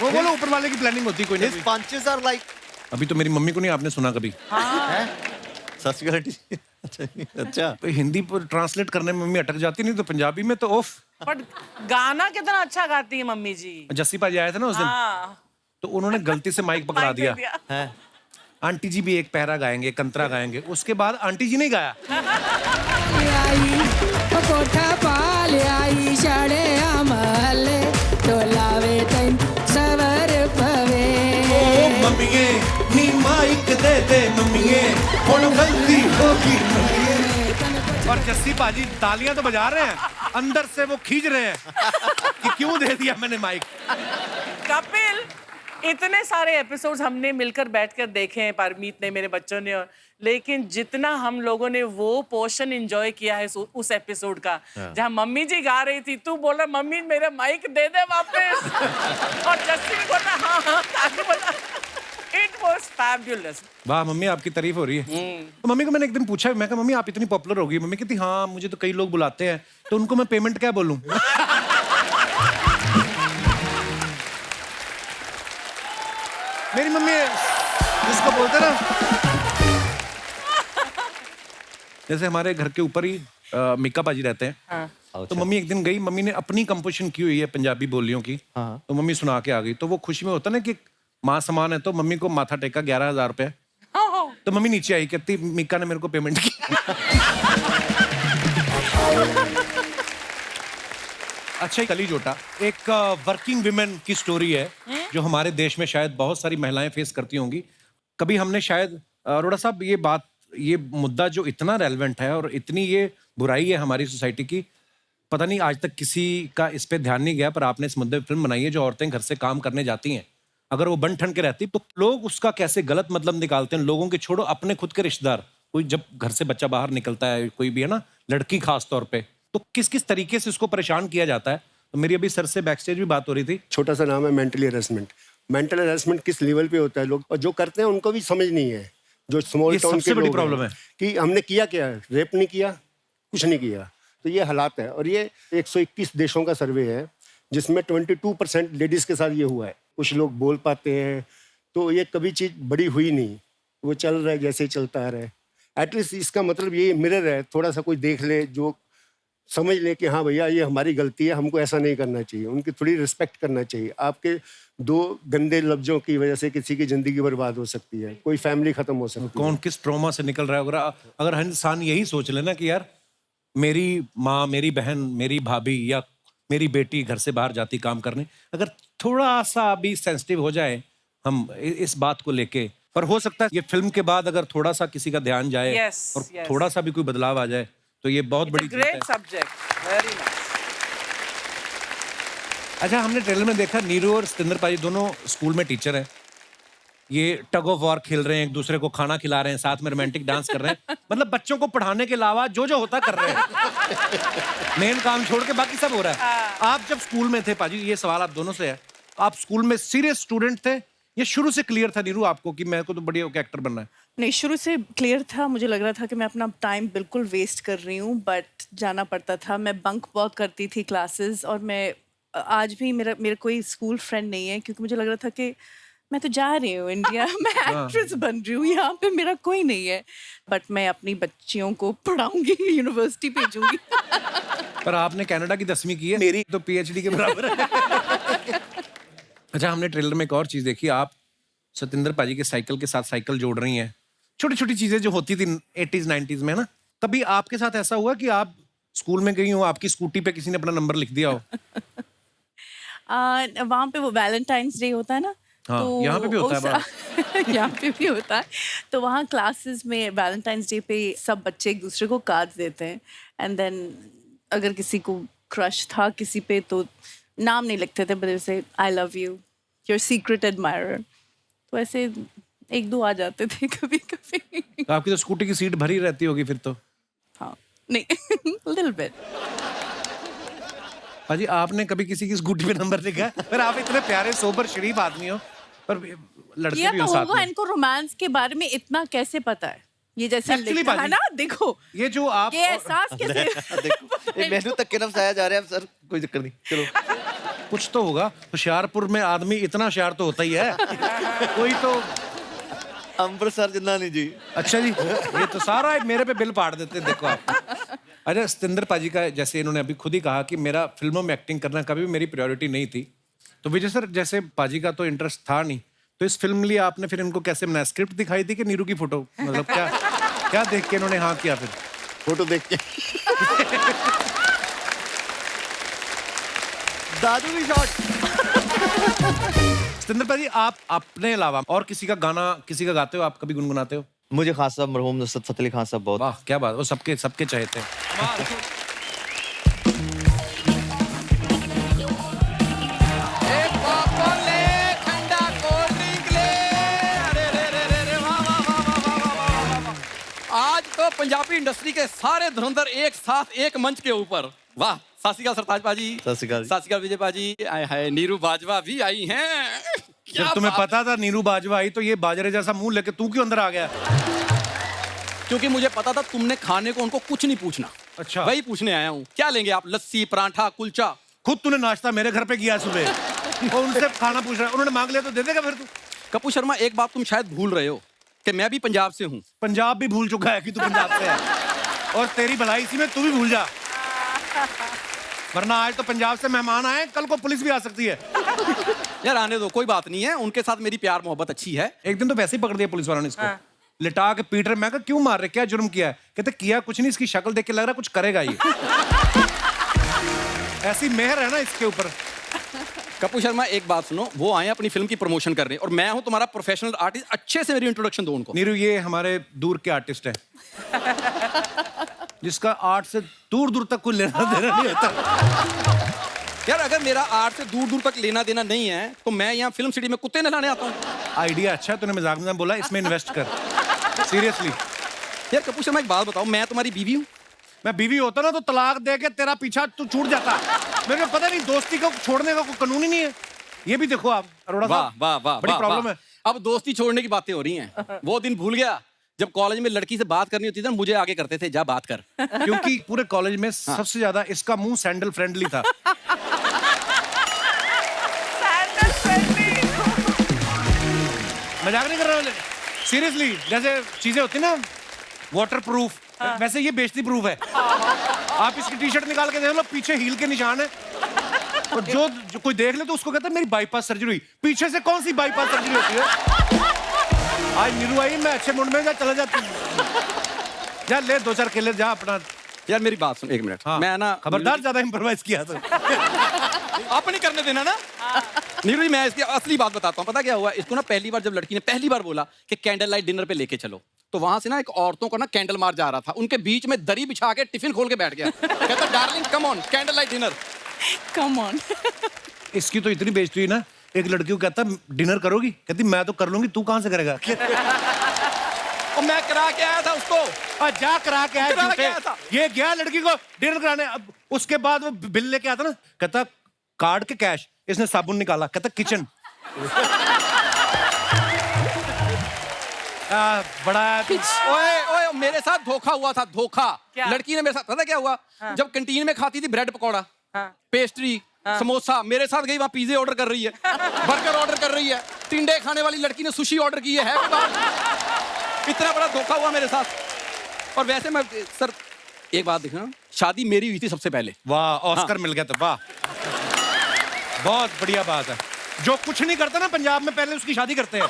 वो बोलो ऊपर वाले की प्लानिंग होती कोई हिज नहीं। पंचेस आर लाइक, अभी तो मेरी मम्मी को नहीं आपने सुना कभी। सब्सिक्वेंटली अच्छा तो हिंदी पर ट्रांसलेट करने में मम्मी अटक जाती, नहीं तो पंजाबी में तो ओफ। बट गाना कितना अच्छा गाती है मम्मी जी। जस्सी पाजी आए थे ना उस दिन, हाँ, तो उन्होंने गलती से माइक पकड़ा माइक दे दिया। है। आंटी जी भी एक पहरा गाएंगे, कंतरा गाएंगे, उसके बाद आंटी जी ने गाया। कोठा पाल आई शाळे आम्हाले तो लावे तैन सवर पवे ओ मम्मीए नी माइक दे दे मम्मीए, हुण गलती होगी मम्मीए। और जस्सी पाजी तालियां तो बजा रहे हैं, अंदर से वो खींच रहे हैं कि क्यों दे दिया मैंने माइक। कपिल, इतने सारे एपिसोड्स हमने मिलकर बैठकर देखे हैं, परमीत ने, मेरे बच्चों ने, लेकिन जितना हम लोगों ने वो पोर्शन एंजॉय किया है उस एपिसोड का, जहां मम्मी जी गा रही थी, तू बोल रहा मम्मी मेरा माइक दे दे वापस, और जस्सी भी बोल रहा हाँ हाँ आगे बढ़ा। It was fabulous. वाह मम्मी आपकी तारीफ हो रही है। तो मम्मी को मैंने एक दिन पूछा, मैं कहा मम्मी आप इतनी पॉपुलर हो गई, मम्मी कहती हाँ मुझे तो कई लोग बुलाते हैं, तो उनको मैं पेमेंट क्या बोलूं? मेरी मम्मी जिसको बोलते ना, जैसे हमारे घर के ऊपर ही मिक्का पाजी रहते हैं। हाँ। तो मम्मी एक दिन गई, मम्मी ने अपनी कंपोजिशन की हुई है पंजाबी बोलियों की, तो मम्मी सुना के आ गई। तो वो खुशी में होता ना कि माँ समान है, तो मम्मी को माथा टेका 11,000 रुपये। तो मम्मी नीचे आई, कहती मिक्का ने मेरे को पेमेंट की। अच्छा, कली जोटा एक वर्किंग विमेन की स्टोरी है जो हमारे देश में शायद बहुत सारी महिलाएं फेस करती होंगी। कभी हमने शायद अरोड़ा साहब ये मुद्दा जो इतना रेलेवेंट है और इतनी ये बुराई है हमारी सोसाइटी की, पता नहीं आज तक किसी का इस पे ध्यान नहीं गया, पर आपने इस मुद्दे पे फिल्म बनाई है। जो औरतें घर से काम करने जाती हैं, अगर वो बन ठन के रहती तो लोग उसका कैसे गलत मतलब निकालते हैं। लोगों के छोड़ो, अपने खुद के रिश्तेदार, कोई जब घर से बच्चा बाहर निकलता है, कोई भी है ना, लड़की खास तौर पे, तो किस किस तरीके से उसको परेशान किया जाता है। तो मेरी अभी सर से बैकस्टेज भी बात हो रही थी। छोटा सा नाम है मेंटली हरेसमेंट। मेंटल हरेसमेंट किस लेवल पे होता है, लोग और जो करते हैं उनको भी समझ नहीं है। जो स्मॉल ये टाउन सबसे के बड़ी लोग हैं प्रॉब्लम है। कि हमने किया क्या, रेप नहीं किया, कुछ नहीं किया, तो ये हालात है। और ये 121 देशों का सर्वे है जिसमें 22% लेडीज के साथ ये हुआ है। कुछ लोग बोल पाते हैं, तो ये कभी चीज़ बड़ी हुई नहीं, वो चल रहा है जैसे चलता रहे। एटलीस्ट इसका मतलब ये मिरर है, थोड़ा सा कोई देख ले, जो समझ ले कि हाँ भैया ये हमारी गलती है, हमको ऐसा नहीं करना चाहिए। उनकी थोड़ी रिस्पेक्ट करना चाहिए। आपके 2 गंदे लफ्जों की वजह से किसी की जिंदगी बर्बाद हो सकती है, कोई फैमिली खत्म हो सकती है। कौन किस ट्रॉमा से निकल रहा है। अगर हर इंसान यही सोच लेना कि यार मेरी माँ, मेरी बहन, मेरी भाभी या मेरी बेटी घर से बाहर जाती काम करने, अगर थोड़ा सा भी सेंसिटिव हो जाए हम इस बात को लेके, पर हो सकता है ये फिल्म के बाद अगर थोड़ा सा किसी का ध्यान जाए और थोड़ा सा भी कोई बदलाव आ जाए तो ये बहुत बड़ी चीज़ है। Great subject, very nice. अच्छा, हमने ट्रेलर में देखा नीरू और सतिंदर पाजी दोनों स्कूल में टीचर हैं। ये टग ऑफ वॉर खेल रहे हैं, एक दूसरे को खाना खिला रहे हैं, साथ में रोमांटिक डांस कर रहे हैं। मतलब बच्चों को पढ़ाने के अलावा जो जो होता कर रहे हैं। मेन काम छोड़ के बाकी सब हो रहा है। आप जब स्कूल में थे पाजी, ये सवाल आप दोनों से है, आप स्कूल में सीरियस स्टूडेंट थे, ये शुरू से क्लियर था नीरू आपको कि मेरे को तो बढ़िया एक्टर बनना है? नहीं, शुरू से क्लियर था। मुझे लग रहा था कि मैं अपना टाइम बिल्कुल वेस्ट कर रही हूँ, बट जाना पड़ता था। मैं बंक बहुत करती थी क्लासेस, और मैं आज भी मेरा कोई स्कूल फ्रेंड नहीं है, क्योंकि मुझे लग रहा था कि मैं तो जा रही हूँ इंडिया, मैं एक्ट्रेस बन रही हूँ, यहाँ पे मेरा कोई नहीं है। बट मैं अपनी बच्चियों को पढ़ाऊंगी, यूनिवर्सिटी भेजूंगी। पर आपने कनाडा की 10वीं की है, मेरी तो PhD के बराबर है। अच्छा, हमने ट्रेलर में एक और चीज देखी, आप सतिंदर पाजी के साइकिल के साथ साइकिल जोड़ रही हैं। छोटी छोटी चीजें जो होती थी 80s 90s में ना, कभी आपके साथ ऐसा हुआ कि आप स्कूल में गई हो, आपकी स्कूटी पे किसी ने अपना नंबर लिख दिया हो? वहाँ पे वो वैलेंटाइंस डे होता है ना, हाँ, तो यहाँ पे भी होता है। यहाँ पे भी होता है। तो वहाँ क्लासेस में वैलेंटाइंस डे पे सब बच्चे एक दूसरे को कार्ड्स देते हैं, एंड देन अगर किसी को क्रश था किसी पे तो नाम नहीं लिखते थे, बट से I love you, your secret admirer. तो ऐसे 1-2 आ जाते थे कभी कभी। तो आपकी तो स्कूटी की सीट भरी रहती होगी फिर तो? हाँ, नहीं, लिटिल बिट। पाजी, आपने कभी किसी की स्कूटी पे नंबर लिखा है? पर आप इतने प्यारे सोबर शरीफ आदमी हो, पर लड़के किया भी तो हो साथ होगा। में। इनको रोमांस के बारे में इतना कैसे पता है? ये जैसे Actually, लिखा है बाजी, ना, देखो ये जो आप ये एहसास कैसे? मेनू तक के नाम साया जा रहा है सर, कोई चक्कर नहीं, चलो। कुछ तो होगा। होशियारपुर में आदमी इतना होशियार तो होता ही है। कोई तो अमृतसर जिन्ना नहीं जी। अच्छा जी, ये तो सारा मेरे पे बिल पाड़ देते हैं, देखो आप। अच्छा, सतिंदर पाजी का जैसे इन्होंने अभी खुद ही कहा कि मेरा फिल्मों में एक्टिंग करना कभी भी मेरी प्रायोरिटी नहीं थी। तो विजय सर, जैसे पाजी का तो इंटरेस्ट था नहीं, तो इस फिल्म लिए आपने फिर इनको कैसे बनाया? स्क्रिप्ट दिखाई थी कि नीरू की फोटो? मतलब क्या देख के इन्होंने हाँ किया? फिर फोटो देख के दादू की शॉट। सतिंदर पाजी, आप अपने अलावा और किसी का गाना किसी का गाते हो? आप कभी गुनगुनाते हो? मुझे खास साहब मरहूम नुसरत फतेह अली खान साहब बहुत। वाह, क्या बात, वो सबके चाहते हैं। एक पॉपकॉर्न ले, ठंडा कोल्ड ड्रिंक ले। अरे रे रे रे रे, वाह वाह वाह वाह वाह वाह वाह वाह। आज तो पंजाबी इंडस्ट्री के सारे धुरंधर एक साथ एक मंच के ऊपर। वाह, सत श्री अकाल सरताज पाजी। सत श्री अकाल। सत श्री अकाल विजय पाजी। आए हाय, नीरू बाजवा भी आई हैं। जब तुम्हें पता था नीरू बाजवा आई, तो ये बाजरे जैसा मुंह लेके तू क्यों अंदर आ गया? क्योंकि मुझे पता था तुमने खाने को उनको कुछ नहीं पूछना। अच्छा, वही पूछने आया हूँ, क्या लेंगे आप? लस्सी, पराठा, कुलचा? खुद तूने नाश्ता मेरे घर पे किया सुबह और उनसे खाना पूछ रहा है, उन्होंने मांग लिया तो दे देगा फिर तू? कपूर शर्मा, एक बात तुम शायद भूल रहे हो कि मैं भी पंजाब से हूँ। पंजाब भी भूल चुका है कि तू पंजाब से है। और तेरी भलाई इसी में तू भी भूल जा, वरना आज तो पंजाब से मेहमान आए, कल को पुलिस भी आ सकती है। यार आने दो, कोई बात नहीं है, उनके साथ मेरी प्यार मोहब्बत अच्छी है। एक दिन तो वैसे ही पकड़ दिया पुलिस वालों ने इसको, लिटा के पीट रहे। मैं कहा क्यों मार रहे, क्या जुर्म किया है? कहते किया कुछ नहीं, इसकी शक्ल देख के लग रहा कुछ करेगा ये। ऐसी मेहर है ना इसके ऊपर। कपूर शर्मा एक बात सुनो, वो आए अपनी फिल्म की प्रमोशन करने और मैं हूं तुम्हारा प्रोफेशनल आर्टिस्ट, अच्छे से मेरी इंट्रोडक्शन दो उनको। नीरू ये हमारे दूर के आर्टिस्ट है, जिसका आर्ट से दूर दूर तक कोई लेना देना नहीं होता। यार अगर मेरा आर्ट से दूर दूर तक लेना देना नहीं है तो मैं यहाँ फिल्म सिटी में कुत्ते नहलाने आता हूँ। आइडिया अच्छा है, तूने मजाक में बोला, इसमें इन्वेस्ट कर सीरियसली। यार कपूर शर्मा एक बात बताओ, मैं तुम्हारी बीवी हूँ। मैं बीवी होता ना तो तलाक दे के तेरा पीछा तू छूट जाता। मेरे को पता नहीं दोस्ती को छोड़ने का कोई कानून ही नहीं है। ये भी देखो आप अरोड़ा वाह साहब, वाह वाह, बड़ी वाह, प्रॉब्लम वाह। है। अब दोस्ती छोड़ने की बातें हो रही हैं। वो दिन भूल गया जब कॉलेज में लड़की से बात करनी होती थी ना, मुझे आगे करते थे, जा बात कर। क्योंकि पूरे कॉलेज में सबसे ज्यादा इसका मुंह सैंडल फ्रेंडली था। मजाक नहीं कर रहा हूँ, सीरियसली। जैसे चीजें होती ना वाटर प्रूफ, वैसे ये बेइज्जती प्रूफ है। आप इसकी टी शर्ट निकाल के देख लो, पीछे हील के निशान है। और जो कोई देख ले तो उसको कहता है मेरी बाईपास सर्जरी हुई। पीछे से कौन सी बाईपास सर्जरी होती है? आज नीरू आई, मैं अच्छे मूड में जा, चला जाती जा, ले 2-4 केले जा अपना। यार मेरी बात सुन एक मिनट, हाँ, मैं ना खबरदार ज्यादा इम्प्रोवाइज किया तो। आप नहीं करने देना ना। नीरू जी मैं इसकी असली बात बताता हूँ, पता क्या हुआ, इसको ना पहली बार जब लड़की ने पहली बार बोला कि कैंडल लाइट डिनर पे लेके चलो, तो वहां से ना एक औरतों को ना कैंडल मार जा रहा था, उनके बीच में दरी बिछा के टिफिन खोल के बैठ गया। कहता darling come on, candle light dinner. Come on. इसकी तो इतनी बेइज्जती हुई ना, एक लड़की को कहता डिनर करोगी, कहती मैं तो कर लूंगी, तू कहां से करेगा? और मैं करा के आया था उसको। जा करा के आया, करा के झूठे। आया था। ये गया लड़की को डिनर कराने, अब उसके बाद वो बिल लेके आता ना, कहता कार्ड के कैश, इसने साबुन निकाला, कहता किचन। बड़ा ओए ओए मेरे साथ धोखा हुआ था, धोखा। क्या? लड़की ने मेरे साथ पता क्या हुआ, जब कैंटीन में खाती थी ब्रेड पकौड़ा, पेस्ट्री, समोसा, मेरे साथ गई वहां पिज्जे ऑर्डर कर रही है, बर्गर ऑर्डर कर रही है, टिंडे खाने वाली लड़की ने सुशी ऑर्डर की है। इतना बड़ा धोखा हुआ मेरे साथ। और वैसे मैं सर एक बात देखना, शादी मेरी हुई थी सबसे पहले। वाह, ऑस्कर मिल गया तो वाह, बहुत बढ़िया बात है। जो कुछ नहीं करता ना पंजाब में, पहले उसकी शादी करते हैं।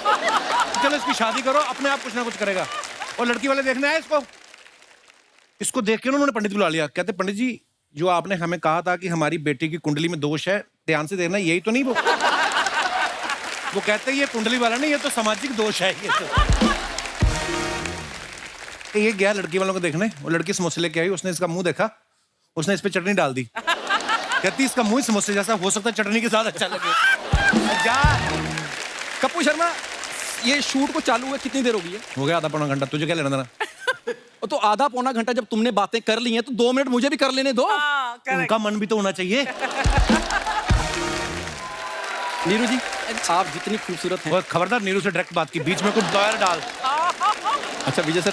चलो इसकी शादी करो, अपने आप कुछ ना कुछ करेगा। और लड़की वाले देखने आए इसको देख के उन्होंने पंडित बुला लिया। कहते पंडित जी, जो आपने हमें कहा था कि हमारी बेटी की कुंडली में दोष है, ध्यान से देखना, यही तो नहीं वो कहते ये कुंडली वाला नहीं, ये तो सामाजिक दोष है। ये तो ये गया लड़की वालों को देखने, वो लड़की समोसे लेके आई, उसने इसका मुंह देखा, उसने इस पे चटनी डाल दी। कहती इसका मुंह समोसे जैसा, हो सकता है चटनी के साथ अच्छा लगे। जा कपूर शर्मा, ये शूट को चालू हुए कितनी देर हो गई है? हो गया आधा पौना घंटा, तुझे क्या लेना देना? तो आधा पौना घंटा जब तुमने बातें कर ली हैं तो 2 मिनट मुझे भी कर लेने दो। उनका मन भी तो होना चाहिए। नीरू जी आप जितनी खूबसूरत हैं। और खबरदार नीरू से डायरेक्ट बात की, बीच में कुछ दायर डाल। अच्छा विजय सर,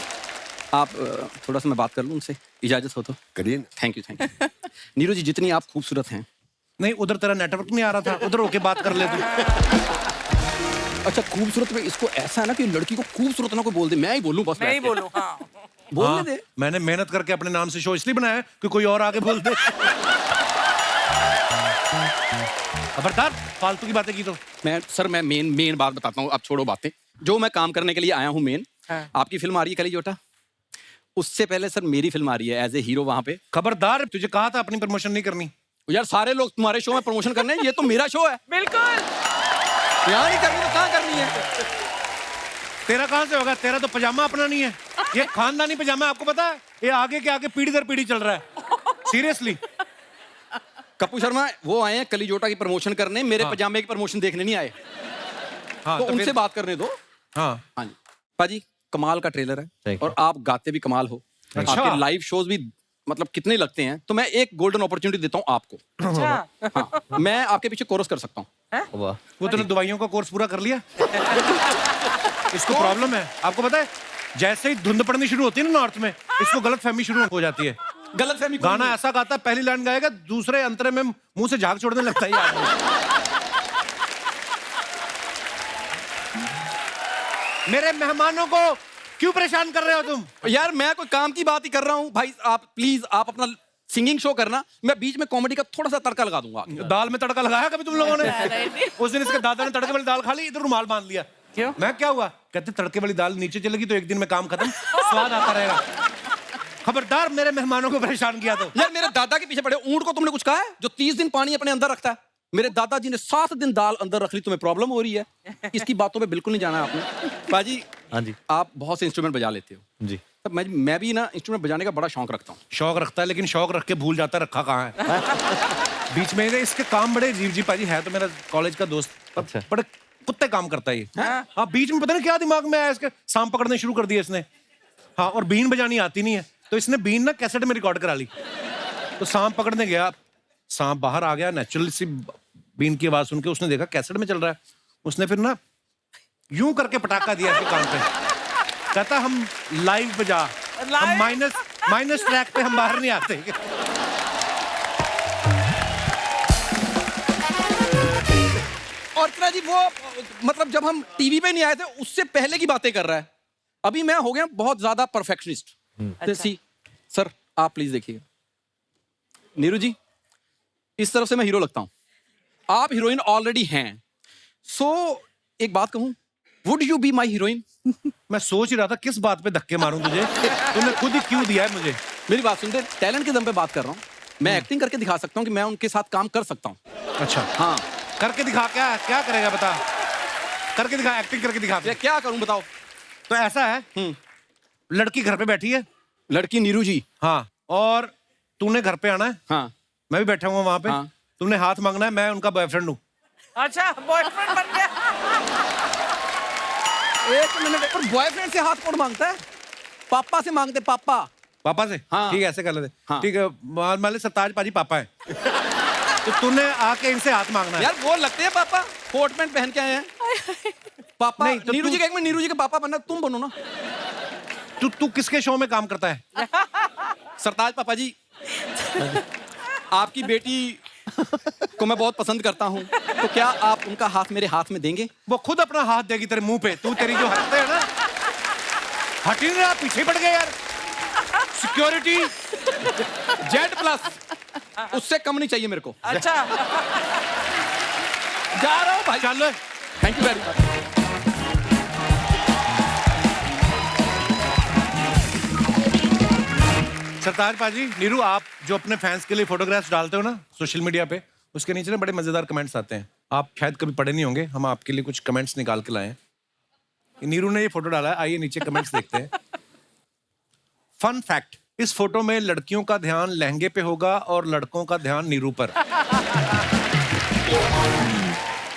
आप थोड़ा सा मैं बात कर लूं उनसे, इजाजत हो तो? करिए। Thank you thank you. Neeru ji जितनी आप खूबसूरत हैं। नहीं, उधर तेरा नेटवर्क नहीं आ रहा था, उधर होके बात कर ले तू। अच्छा खूबसूरत में इसको ऐसा है ना कि लड़की को खूबसूरत ना कोई बोल दे, मैं ही बोलूं बस। मैं ही बोलूं, हाँ। बोलने हाँ, दे। मैंने मेहनत करके अपने नाम से शो इसलिए बनाया है कि कोई और आगे बोल दे। खबरदार फालतू की बातें की तो। मैं मेन बात बताता हूँ, आप छोड़ो बातें। जो मैं काम करने के लिए आया हूँ मेन, आपकी फिल्म आ रही है कलीजोटा, उससे पहले सर मेरी फिल्म आ रही है एज ए हीरो वहां पे। खबरदार, तुझे कहा था अपनी प्रमोशन नहीं करनी। यार सारे लोग तुम्हारे शो में प्रमोशन करने हैं, ये तो मेरा शो है। बिल्कुल। यहाँ नहीं करनी तो कहाँ करनी है? तेरा कहां से होगा, तेरा तो पजामा अपना नहीं है, ये खानदानी पजामा है, आपको पता है? ये आगे के आगे पीढ़ी दर पीढ़ी चल रहा है, सीरियसली। कपूर शर्मा वो आए हैं कलीजोटा की प्रमोशन करने, मेरे पजामे की प्रमोशन देखने नहीं आए। हाँ, तो उनसे बात करने दो। हाँ हाँ जी पाजी, कमाल का ट्रेलर है और आप गाते भी कमाल हो। अच्छा। आपके लाइव शोज भी मतलब कितने लगते हैं, तो मैं एक गोल्डन अपॉर्चुनिटी देता हूँ आपको। अच्छा। हाँ, मैं आपके पीछे कोरस कर सकता हूँ। वो तूने दवाइयों का कोर्स पूरा कर लिया? इसको प्रॉब्लम है, आपको पता है, जैसे ही धुंध पड़नी शुरू होती है ना नॉर्थ में, इसको गलतफहमी शुरू हो जाती है। गलतफहमी गाना ऐसा गाता है, पहली लाइन गाएगा, दूसरे अंतरे में मुंह से झाग छोड़ने लगता है ये आदमी। मेरे मेहमानों को क्यों परेशान कर रहे हो तुम? यार मैं कोई काम की बात ही कर रहा हूँ भाई। आप प्लीज आप अपना सिंगिंग शो करना, मैं बीच में कॉमेडी का थोड़ा सा तड़का लगा दूंगा। दाल में तड़का लगाया कभी तुम लोगों ने? उस दिन इसके दादा ने तड़के वाली दाल खा ली, इधर रुमाल बांध लिया। क्यों? मैं क्या हुआ? कहते तड़के वाली दाल नीचे चलेगी तो एक दिन में काम खत्म, स्वाद आता रहेगा। खबरदार मेरे मेहमानों को परेशान किया तो। यार मेरे दादा के पीछे पड़े ऊंट को तुमने कुछ कहा है जो 30 दिन पानी अपने अंदर रखता है? मेरे दादाजी ने 7 दिन दाल अंदर रख ली, तुम्हें प्रॉब्लम हो रही है? इसकी बातों पे बिल्कुल नहीं जाना है आपने। बाजी हाँ जी। आप बहुत से इंस्ट्रूमेंट बजा लेते हो जी। तब मैं भी ना इंस्ट्रूमेंट बजाने का बड़ा शौक रखता हूँ। शौक रखता है लेकिन शौक रख के भूल जाता है रखा कहाँ है। बीच में इसके काम बड़े अजीब जी पाजी है तो मेरा कॉलेज का दोस्त अच्छा। बड़े कुत्ते काम करता है ये। हाँ बीच में पता नहीं क्या दिमाग में आया इसके, सांप पकड़ने शुरू कर दिया इसने। हाँ और बीन बजानी आती नहीं है तो इसने बीन ना कैसेट में रिकॉर्ड करा ली। तो सांप पकड़ने गया, सांप बाहर आ गया, नेचुरल सी बीन की आवाज सुन के उसने देखा कैसेट में चल रहा है। उसने फिर ना यूं करके पटाखा दिया इसके कान पे, कहता हम लाइव बजा, हम माइनस ट्रैक पे हम बाहर नहीं आते। और इतना जी वो मतलब जब हम टीवी पे नहीं आए थे उससे पहले की बातें कर रहा है। अभी मैं हो गया बहुत ज्यादा परफेक्शनिस्ट। सी सर आप प्लीज देखिए। नीरू जी इस तरफ से मैं हीरो लगता हूं, आप हीरोइन ऑलरेडी हैं। सो एक बात कहूं, would you be my heroine? मैं सोच ही रहा था किस बात पे धक्के मारूं तुझे, तुमने खुद ही क्यों दिया है मुझे। मेरी बात सुनते, टैलेंट के दम पे बात कर रहा हूं। मैं एक्टिंग करके दिखा सकता हूं कि मैं उनके साथ काम कर सकता हूं। अच्छा हाँ करके दिखा, क्या क्या करेगा बता, करके दिखा, एक्टिंग करके दिखा। मैं क्या करूं बताओ। तो ऐसा है लड़की घर पे बैठी है, लड़की नीरू जी। हाँ, और तूने घर पे आना है, हाँ मैं भी बैठा हुआ वहां पे। हाँ। तुमने हाथ मांगना है, मैं उनका बॉयफ्रेंड हूँ। अच्छा बॉयफ्रेंड बन गया। एक मिनट, पर बॉयफ्रेंड से हाथ कौन मांगता है? पापा से मांगते, पापा। पापा से? हाँ। ठीक है ऐसे कर लेते। हाँ। ठीक है मान ले सरताज पाजी पापा है तो तूने आके इनसे हाथ मांगना है। यार वो लगते हैं पापा, कोट पैंट पहन के आए हैं। पापा नहीं, तो नीरू जी तू- का एक मिनट, नीरू जी के पापा बनना तुम बनो ना। तू किसके शो में काम करता है? सरताज पापा जी, आपकी बेटी को मैं बहुत पसंद करता हूँ, तो क्या आप उनका हाथ मेरे हाथ में देंगे? वो खुद अपना हाथ देगी तेरे मुंह पे। तू तेरी जो हटते है ना, हट ही नहीं रहा, पीछे पड़ गए यार। सिक्योरिटी Z+ उससे कम नहीं चाहिए मेरे को। अच्छा जा रहा हूँ भाई। चलो थैंक यू वेरी मच। सरताज पाजी, नीरू आप जो अपने फैंस के लिए फोटोग्राफ्स डालते हो ना सोशल मीडिया पे, उसके नीचे ना बड़े मजेदार कमेंट्स आते हैं। आप शायद कभी पढ़े नहीं होंगे, हम आपके लिए कुछ कमेंट्स निकाल के लाए हैं। नीरू ने ये फोटो डाला है, आइए नीचे कमेंट्स देखते हैं। फन फैक्ट, इस फोटो में लड़कियों का ध्यान लहंगे पे होगा और लड़कों का ध्यान नीरू पर।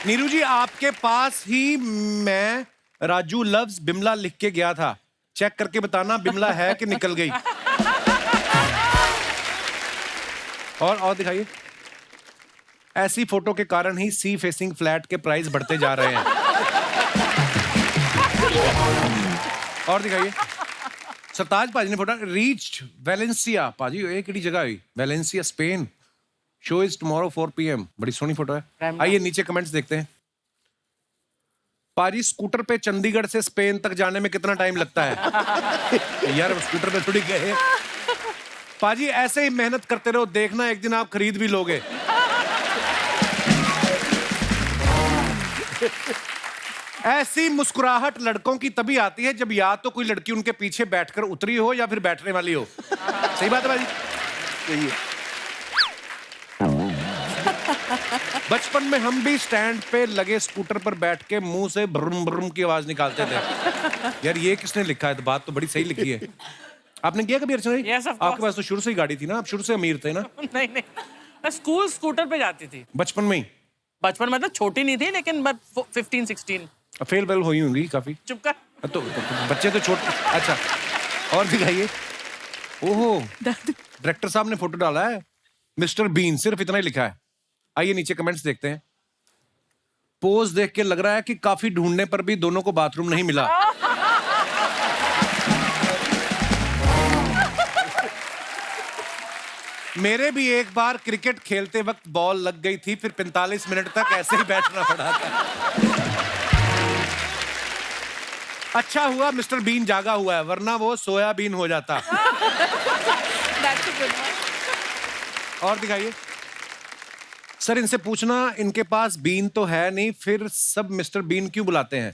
नीरू जी आपके पास ही मैं राजू लव्स बिमला लिख के गया था, चेक करके बताना बिमला है कि निकल गई। और दिखाइए। ऐसी फोटो के कारण ही सी फेसिंग फ्लैट के प्राइस बढ़ते जा रहे हैं। और दिखाइए। सरताज पाजी ने फोटो रीच्ड वेलेंसिया। पाजी ये किड़ी जगह हुई? Valencia Spain. Show is tomorrow 4 PM। बड़ी सोहनी फोटो है। आइए नीचे कमेंट्स देखते हैं। पाजी स्कूटर पे चंडीगढ़ से स्पेन तक जाने में कितना टाइम लगता है? यार स्कूटर पे थोड़ी गए। पाजी ऐसे ही मेहनत करते रहो, देखना एक दिन आप खरीद भी लोगे। ऐसी मुस्कुराहट लड़कों की तभी आती है जब या तो कोई लड़की उनके पीछे बैठकर उतरी हो या फिर बैठने वाली हो। सही बात है भाई? यही है। बचपन में हम भी स्टैंड पे लगे स्कूटर पर बैठ के मुंह से ब्रुम ब्रुम की आवाज निकालते थे। यार ये किसने लिखा है? तो बात तो बड़ी सही लिखी है। आपने किया कभी अर्चना? Yes, of course. आपके पास तो शुरू से ही गाड़ी थी ना, आप शुरू से अमीर थे ना? नहीं नहीं, मैं स्कूल स्कूटर पे जाती थी बचपन में ही? बचपन में, तो छोटी नहीं थी लेकिन मैं 15-16। फेल वेल हुई होंगी काफी। चुप कर। तो बच्चे तो छोटे। अच्छा और दिखाइए। ओहो डायरेक्टर साहब ने फोटो डाला है, मिस्टर बीन, सिर्फ इतना ही लिखा है। आइए नीचे कमेंट्स देखते हैं। पोज देख के लग रहा है कि काफी ढूंढने पर भी दोनों को बाथरूम नहीं मिला। मेरे भी एक बार क्रिकेट खेलते वक्त बॉल लग गई थी, फिर 45 मिनट तक ऐसे ही बैठना पड़ा था। अच्छा हुआ मिस्टर बीन जागा हुआ है, वरना वो सोयाबीन हो जाता। That's a good one. और दिखाइए सर, इनसे पूछना इनके पास बीन तो है नहीं, फिर सब मिस्टर बीन क्यों बुलाते हैं?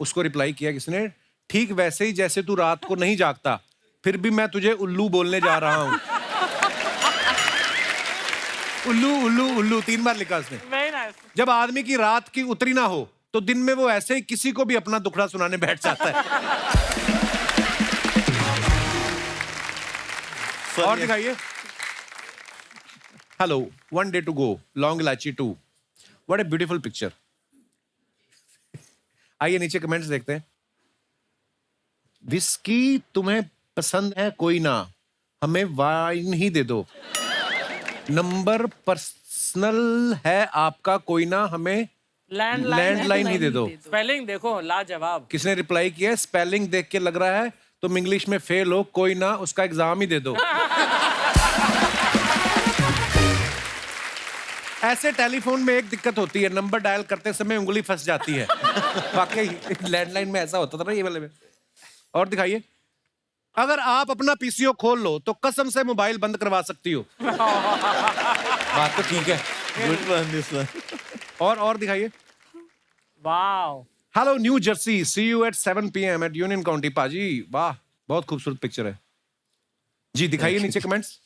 उसको रिप्लाई किया किसने, ठीक वैसे ही जैसे तू रात को नहीं जागता, फिर भी मैं तुझे उल्लू बोलने जा रहा हूं। उल्लू उल्लू उल्लू 3 बार लिखा उसने। Very nice. जब आदमी की रात की उतरी ना हो तो दिन में वो ऐसे ही किसी को भी अपना दुखड़ा सुनाने बैठ जाता है। और दिखाइए, hello, 1 day to go, long इलायची 2, व्हाट ए ब्यूटीफुल पिक्चर। आइए नीचे कमेंट्स देखते हैं। विस्की तुम्हें पसंद है कोई ना, हमें वाइन ही दे दो। नंबर पर्सनल है आपका कोई ना, हमें लैंडलाइन ही दे दो। स्पेलिंग देखो लाजवाब। किसने रिप्लाई किया, स्पेलिंग देख के लग रहा है तुम इंग्लिश में फेल हो, कोई ना उसका एग्जाम ही दे दो। ऐसे टेलीफोन में एक दिक्कत होती है, नंबर डायल करते समय उंगली फंस जाती है। वाकई लैंडलाइन में ऐसा होता था ना ये वाले में। और दिखाइए, अगर आप अपना पीसीओ खोल लो तो कसम से मोबाइल बंद करवा सकती हो। बात तो ठीक है। Good one this one. और दिखाइए, wow. Hello New Jersey, see you at 7 PM at Union County. पाजी वाह, बहुत खूबसूरत पिक्चर है जी। दिखाइए नीचे कमेंट्स।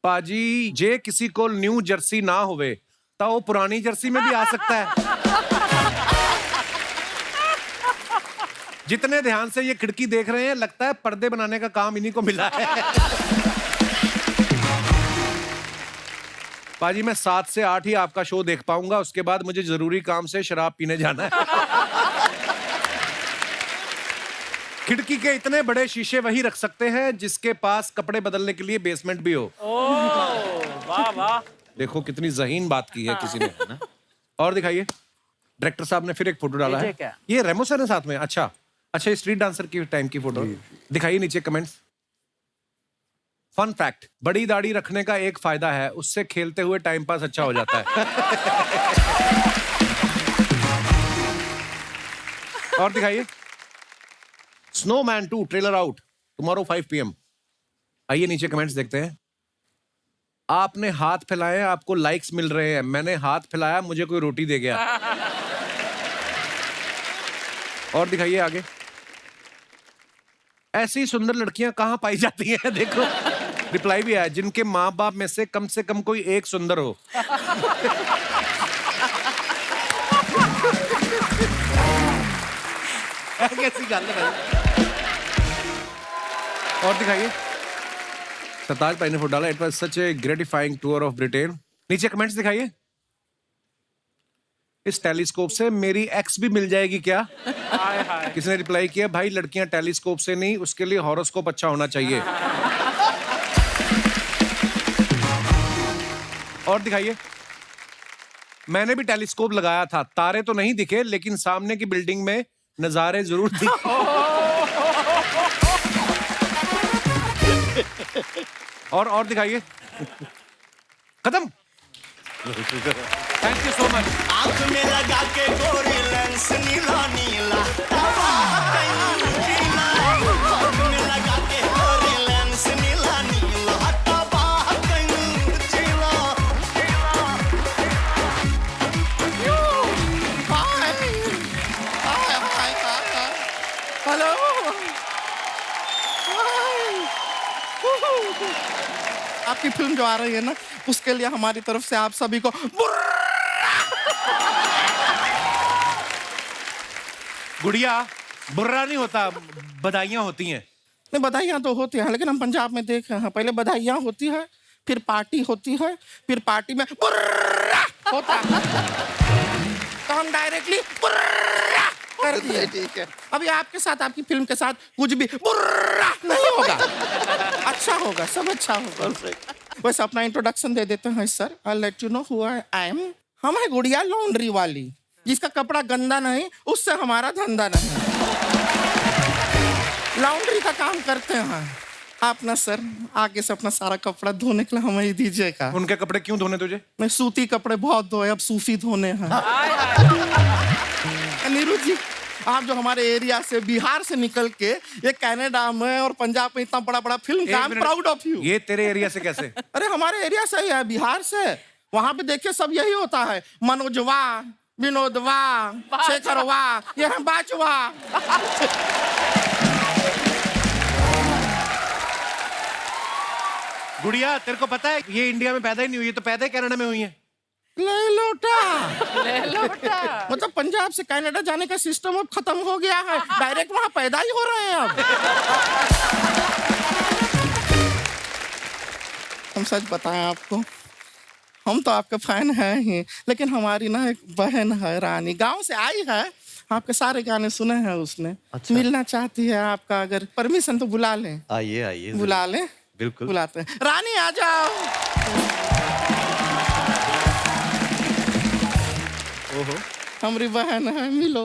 पाजी जे किसी को न्यू जर्सी ना होवे तो वो पुरानी जर्सी में भी आ सकता है। जितने ध्यान से ये खिड़की देख रहे हैं, लगता है पर्दे बनाने का काम इन्हीं को मिला है। पाजी मैं 7 से 8 ही आपका शो देख पाऊंगा, उसके बाद मुझे जरूरी काम से शराब पीने जाना है। खिड़की के इतने बड़े शीशे वही रख सकते हैं जिसके पास कपड़े बदलने के लिए बेसमेंट भी हो। वाह वाह। देखो कितनी ज़हीन बात की है किसी ने, है ना? और दिखाइए, डायरेक्टर साहब ने फिर एक फोटो डाला है। क्या? ये रेमो सर है साथ में। अच्छा, ये स्ट्रीट डांसर की टाइम की फोटो। दिखाइए नीचे कमेंट्स। फन फैक्ट, बड़ी दाढ़ी रखने का एक फायदा है, उससे खेलते हुए टाइम पास अच्छा हो जाता है। और दिखाइए, snowman 2 trailer out tomorrow 5 PM। आइए नीचे कमेंट्स देखते हैं। आपने हाथ फैलाए, आपको लाइक्स मिल रहे हैं। मैंने हाथ फैलाया, मुझे कोई रोटी दे गया। और दिखाइए आगे, ऐसी सुंदर लड़कियां कहां पाई जाती हैं? देखो रिप्लाई भी आया, जिनके माँ बाप में से कम कोई एक सुंदर हो। कैसी गल है भाई। और दिखाइए, सरताज भाई ने फोटो डाला, it was such A gratifying tour of Britain. नीचे कमेंट्स दिखाइए। इस टेलीस्कोप से मेरी एक्स भी मिल जाएगी क्या? हाय हाय। किसने रिप्लाई किया, भाई लड़कियां टेलीस्कोप से नहीं, उसके लिए हॉरोस्कोप अच्छा होना चाहिए। और दिखाइए, मैंने भी टेलीस्कोप लगाया था, तारे तो नहीं दिखे लेकिन सामने की बिल्डिंग में नजारे जरूर दिखे। और दिखाइए, खत्म। Thank you so much. आंख में लगा के गोरी लेंस नीला नीला, आंख में लगा के गोरी लेंस नीला नीला, हेलो। आपकी फिल्म जो आ रही है ना, उसके लिए हमारी तरफ से आप सभी को गुड़िया, बुर्रा नहीं होता, बधाइयां होती हैं। नहीं, बधाइयाँ तो होती हैं, लेकिन हम पंजाब में देखे हैं, पहले बधाइयाँ होती है, फिर पार्टी होती है, फिर पार्टी में बुर्रा होता है, तो हम डायरेक्टली बुर्रा कर दिए। ठीक है, अभी आपके साथ, आपकी फिल्म के साथ कुछ भी बुर्रा नहीं होगा। अच्छा होगा, सब अच्छा होगा। वैसे अपना इंट्रोडक्शन दे देते हैं sir. I let you know who I am. हम है गुड़िया लॉन्ड्री वाली, जिसका कपड़ा गंदा नहीं, उससे हमारा धंधा नहीं। लॉन्ड्री का काम करते हैं। आप ना सर आगे से अपना सारा कपड़ा धोने के लिए हमें ही दीजिएगा। उनके कपड़े क्यों धोने तुझे? मैं सूती कपड़े बहुत धोए, अब सूफी धोने हैं। नीरू जी, आप जो हमारे एरिया से बिहार से निकल के ये कनाडा में और पंजाब में इतना बड़ा बड़ा फिल्म का, I am proud of you. ये तेरे एरिया से कैसे? अरे हमारे एरिया से ही है, बिहार से। वहां पे देखिए सब यही होता है, मनोजवा, विनोदवा, शेखरवा, ये है बाजवा। गुड़िया तेरे को पता है ये इंडिया में पैदा ही नहीं हुई, ये तो पैदा ही कनाडा में हुई है। ले लोटा मतलब पंजाब से कनाडा जाने का सिस्टम अब खत्म हो गया है, डायरेक्ट वहां पैदा ही हो रहे हैं अब। हम सच बताएं आपको, हम तो आपके फैन हैं ही, लेकिन हमारी ना एक बहन है रानी, गांव से आई है, आपके सारे गाने सुने हैं उसने। अच्छा। मिलना चाहती है आपका, अगर परमिशन तो बुला लें। आइए आइए, बुला लें, बिल्कुल बुलाते हैं। रानी आ जाओ। ओहो, हमारी बहन है, मिलो।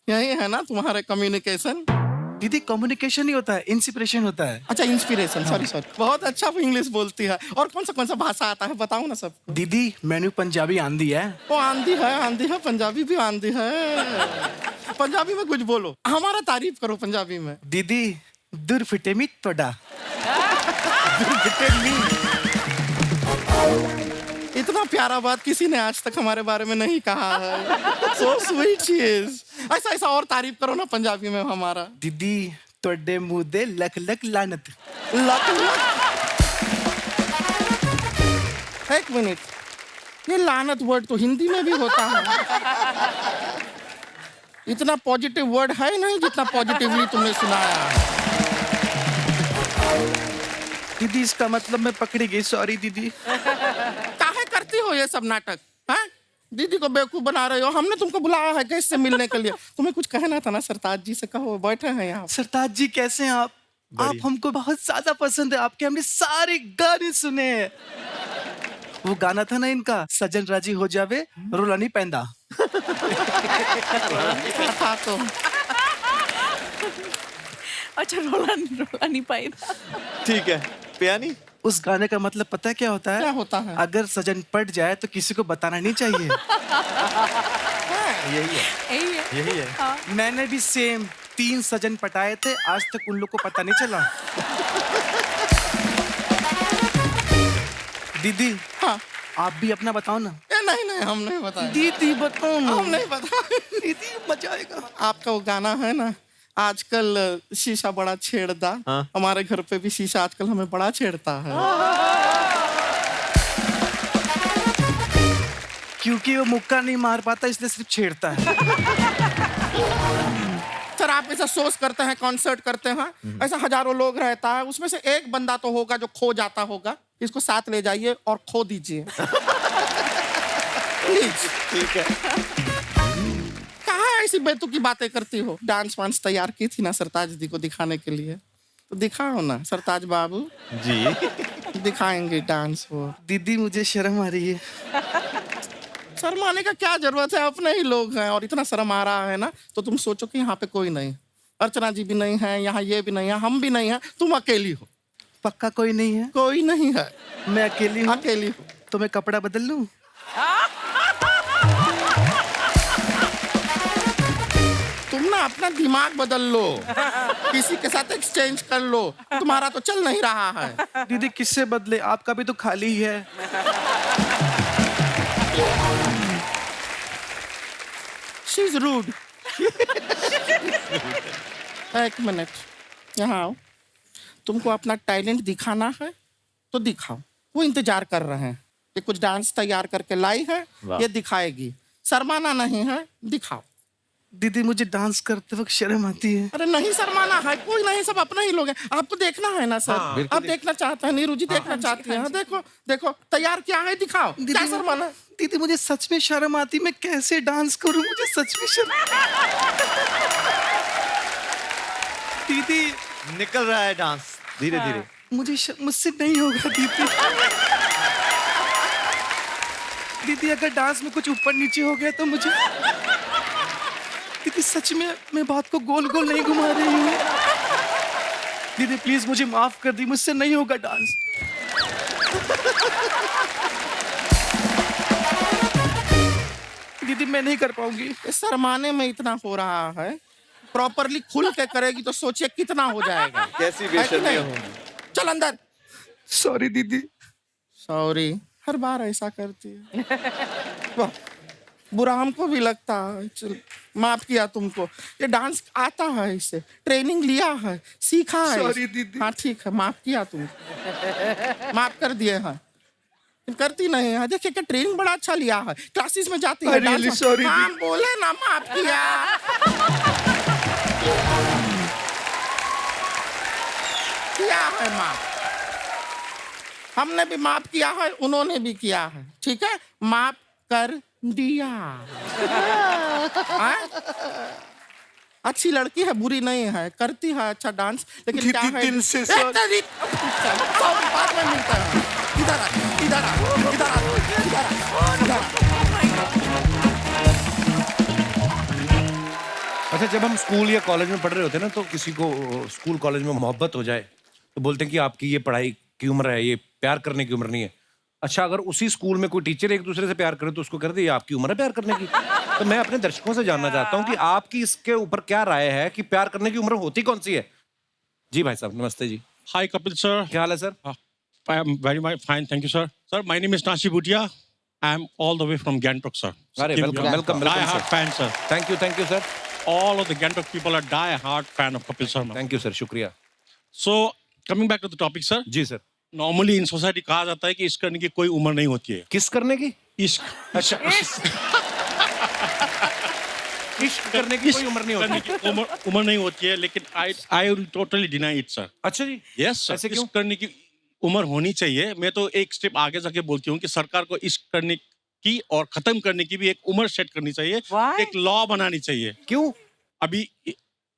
यही है ना तुम्हारे कम्युनिकेशन? दीदी कम्युनिकेशन ही होता है, इंस्पिरेशन होता है। अच्छा इंस्पिरेशन, सॉरी। बहुत अच्छा इंग्लिश बोलती है। और कौन सा भाषा आता है बताओ ना सब। दीदी मैंने पंजाबी आंधी है। वो आंधी है, पंजाबी भी आंधी है। पंजाबी में कुछ बोलो, हमारा तारीफ करो पंजाबी में। दीदी दूर फिटे मी तोड़ा। इतना प्यारा बात किसी ने आज तक हमारे बारे में नहीं कहा है। So sweet she is। ऐसा और तारीफ करो ना पंजाबी में हमारा। दीदी तोड़े मुंह दे लख लख लानत। लक। एक मिनट, ये लानत वर्ड तो हिंदी में भी होता है। इतना पॉजिटिव वर्ड है नहीं जितना पॉजिटिवली तुमने सुनाया। दीदी इसका मतलब मैं पकड़ी गई, सॉरी दीदी। काहे करती हो ये सब नाटक? हाँ? दीदी को बेवकूफ बना रहे हो। हमने तुमको बुलाया है गेस्ट से मिलने के लिए। तुम्हें कुछ कहना था ना सरताज जी से, कहो, बैठे हैं यहाँ। सरताज जी कैसे हैं आप? आप हमको बहुत ज्यादा पसंद है, आपके हमने सारे गाने सुने हैं। वो गाना था ना इनका, सजन राजी हो जावे रोला नहीं पैंदा। था तो। अच्छा रोला नहीं पाई था। ठीक है पियानी। उस गाने का मतलब पता है क्या होता है? क्या होता है? अगर सजन पट जाए तो किसी को बताना नहीं चाहिए। यही है। मैंने भी सेम 3 सजन पटाए थे, आज तक उन लोग को पता नहीं चला। दीदी हाँ, आप भी अपना बताओ ना। नहीं हम नहीं बताए। दीदी बताओ ना। हम नहीं बता। दीदी मजा आएगा। आपका वो गाना है ना, आजकल शीशा बड़ा छेड़ता। हाँ। हमारे घर पे भी शीशा आजकल हमें बड़ा छेड़ता है। क्योंकि वो मुक्का नहीं मार पाता इसलिए सिर्फ छेड़ता है। सर आप ऐसा सोच करते हैं, कॉन्सर्ट करते हैं, ऐसा हजारों लोग रहता है, उसमें से एक बंदा तो होगा जो खो जाता होगा। इसको साथ ले जाइए और खो दीजिए। प्लीज। ठीक है। कहाँ ऐसी बेतुकी बातें करती हो? डांस वांस तैयार की थी ना सरताज दी को दिखाने के लिए, तो दिखाओ ना सरताज बाबू जी। दिखाएंगे डांस वो। दीदी मुझे शर्म आ रही है। शर्माने का क्या जरूरत है, अपने ही लोग हैं। और इतना शर्म आ रहा है ना तो तुम सोचो कि यहाँ पे कोई नहीं, अर्चना जी भी नहीं है, यहाँ ये भी नहीं है, हम भी नहीं है, तुम अकेली हो। पक्का कोई नहीं है? कोई नहीं है, मैं अकेली हूँ। अकेली हो। तो मैं कपड़ा बदल लूं? तुम ना अपना दिमाग बदल लो, किसी के साथ एक्सचेंज कर लो, तुम्हारा तो चल नहीं रहा है। दीदी किससे बदले, आपका भी तो खाली ही है। She is rude। एक मिनट, यहाँ आओ। तुमको अपना टैलेंट दिखाना है तो दिखाओ। वो इंतजार कर रहे हैं। ये कुछ डांस तैयार करके लाई है, ये दिखाएगी। शर्माना नहीं है, दिखाओ। दीदी मुझे डांस करते वक्त शर्म आती है। अरे नहीं शर्माना है, कोई नहीं, सब अपने ही लोग हैं। आपको देखना है ना सर? आप देखना चाहते हैं, नीरू जी देखना चाहती है। देखो देखो तैयार क्या है, दिखाओ। क्या शर्माना? दीदी मुझे सच में शर्म आती, मैं कैसे डांस करूं? मुझे सच में शर्म। दीदी निकल रहा है डांस धीरे धीरे। मुझसे नहीं होगा दीदी। दीदी अगर डांस में कुछ ऊपर नीचे हो गया तो मुझे, दीदी सच में मैं बात को गोल गोल नहीं घुमा रही हूँ। दीदी प्लीज मुझे माफ कर दी, मुझसे नहीं होगा डांस। दीदी मैं नहीं कर पाऊंगी। शर्माने में इतना हो रहा है, प्रॉपरली खुल के करेगी तो सोचिए कितना हो जाएगा। कैसी है कि बेशर्मी नहीं? होगी। चल अंदर। सॉरी दीदी। सॉरी, हर बार ऐसा करती है। वाह, बुरा हमको भी लगता है। चल, माफ किया तुमको। ये डांस आता है, इसे ट्रेनिंग लिया है, सीखा है। Sorry, दीदी। हाँ ठीक है, माफ किया तुमको, माफ कर दिए हैं। तुम करती नहीं है, देखिए क्या ट्रेनिंग बड़ा अच्छा लिया है, क्लासेस में जाती है। I'm really डांस में। sorry, हाँ बोले ना, माफ किया। किया है माफ, हमने भी माफ किया है, उन्होंने भी किया है। ठीक है, माफ कर दिया। हाँ? अच्छी लड़की है, बुरी नहीं है, करती है अच्छा डांस, लेकिन क्या है दिल से sorry। बाद में मिलते हैं। इधर आ, इधर आ, इधर आ, इधर आ, इधर आ। अच्छा, जब हम स्कूल या कॉलेज में पढ़ रहे होते हैं ना, तो किसी को स्कूल कॉलेज में मोहब्बत हो जाए तो बोलते हैं कि आपकी ये पढ़ाई की उम्र है, ये प्यार करने की उम्र नहीं है। अच्छा, अगर उसी स्कूल में कोई टीचर एक दूसरे से प्यार करे तो उसको कर दे ये आपकी उम्र है प्यार करने की। तो मैं अपने दर्शकों से जानना चाहता हूँ कि आपकी इसके ऊपर क्या राय है कि प्यार करने की उम्र होती कौन सी है? जी भाई साहब, नमस्ते जी। Hi, Kapil sir. क्या हाल है sir? I am very fine, thank you, sir. Sir, my name is Nashi Bhutia. I am all the way from Gangtok, sir. अरे welcome Die-hard fan, sir. Thank you sir. All of the Gangtok people are die-hard fan of Kapil Sharma. Thank you sir, शुक्रिया। So, coming back to the topic, sir. जी sir. Normally in society कहा जाता है कि इश्क करने की कोई उम्र नहीं होती है। किस करने की? इश्क अच्छा, इश्क करने की कोई उम्र नहीं करने होती। की उम्र नहीं होती है, लेकिन I will totally deny it, sir. अच्छा जी, Yes, sir. ऐसे क्यों? इश्क करने की उम्र होनी चाहिए। मैं तो एक स्टेप आगे जाके बोलती हूँ कि सरकार को इश्क करने की और खत्म करने की भी एक उम्र सेट करनी चाहिए। Why? एक लॉ बनानी चाहिए। क्यों? अभी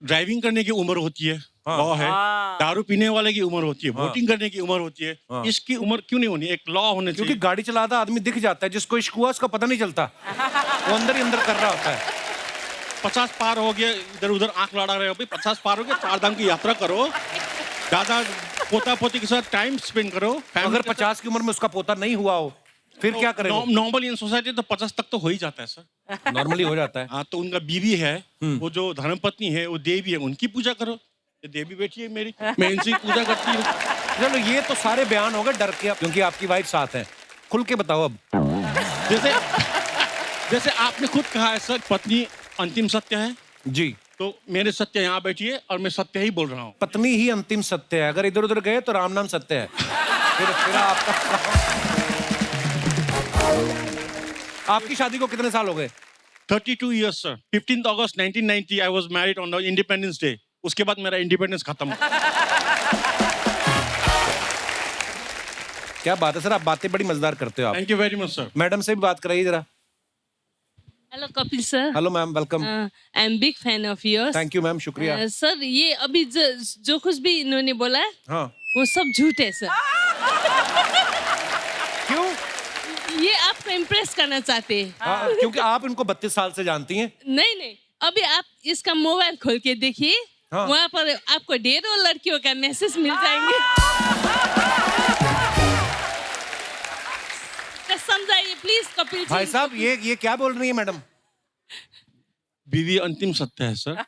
ड्राइविंग करने की उम्र होती है, हाँ। लॉ है। हाँ। दारू पीने वाले की उम्र होती है, हाँ। वोटिंग करने की उम्र होती है। हाँ। इसकी उम्र क्यों नहीं होनी? एक लॉ होने क्योंकि चाहिए। गाड़ी चलाता आदमी दिख जाता है, जिसको इश्क हुआ उसका पता नहीं चलता, वो अंदर ही अंदर कर रहा होता है। 50 पार हो गया, इधर उधर आंख लड़ा रहे हो भाई। 50 पार हो गया, 4 धाम की यात्रा करो, दादा पोता पोती के साथ टाइम स्पेंड करो। अगर 50 की उम्र में उसका पोता नहीं हुआ हो फिर क्या करेगा? नॉर्मली इन सोसाइटी तो 50 तक तो हो ही जाता है सर। नॉर्मली हो जाता है। हाँ, तो उनका बीवी है, वो जो धर्मपत्नी है, वो देवी है, उनकी पूजा करो। ये देवी बेटी है मेरी, मैं इनकी पूजा करती हूँ। चलो, ये तो सारे बयान हो गए डर के, क्योंकि आपकी वाइफ साथ है। खुल के बताओ अब। जैसे आपने खुद कहा है सर, पत्नी अंतिम सत्य है। जी, तो मेरे सत्य यहाँ बैठी है और मैं सत्य ही बोल रहा हूँ। पत्नी ही अंतिम सत्य है। अगर इधर उधर गए तो राम नाम सत्य है। फिर आपकी शादी को कितने साल हो गए? 32 years sir. 15 August 1990 I was married on the Independence Day। उसके बाद मेरा इंडिपेंडेंस खत्म। क्या बात है सर, आप बातें बड़ी मजेदार करते हो आप। Thank you very much sir. Madam से भी बात कराइए जरा। Hello Kapil sir. Hello ma'am, welcome. I am big fan of yours. Thank you ma'am, शुक्रिया। सर, ये अभी जो कुछ भी इन्होंने बोला है, हाँ, वो सब झूठ है सर। क्यों? ये आपको इम्प्रेस करना चाहते हैं। हाँ, क्योंकि आप इनको 32 साल से जानती हैं। नहीं, अभी आप इसका मोबाइल खोल के देखिए। हाँ। वहाँ पर आपको ढेरों लड़कियों का मैसेज मिल जाएंगे। तो समझाइए प्लीज कपिल जी। भाई साहब, ये क्या बोल रही है मैडम? बीवी अंतिम सत्य है सर।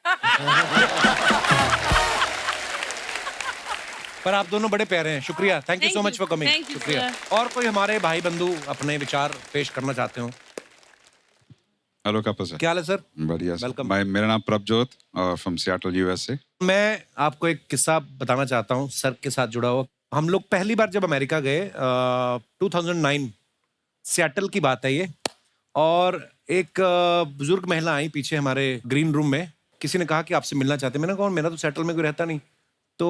पर आप दोनों बड़े प्यारे हैं। शुक्रिया, thank you Thank so you. Much for coming. Thank you, शुक्रिया। sir. और कोई हमारे भाई बंधु अपने विचार पेश करना चाहते हो? Hello Kapil sir. क्या हाल है सर? बढ़िया Welcome. मेरा नाम प्रभजोत और फ्रॉम सियाटल यूएसए। मैं आपको एक किस्सा बताना चाहता हूँ सर के साथ जुड़ा हुआ। हम लोग पहली बार जब अमेरिका गए 2009, सियाटल की बात है ये, और एक बुजुर्ग महिला आई पीछे हमारे ग्रीन रूम में। किसी ने कहा कि आपसे मिलना चाहते। मैंने कहा मेरा तो सियाटल में कोई रहता नहीं। तो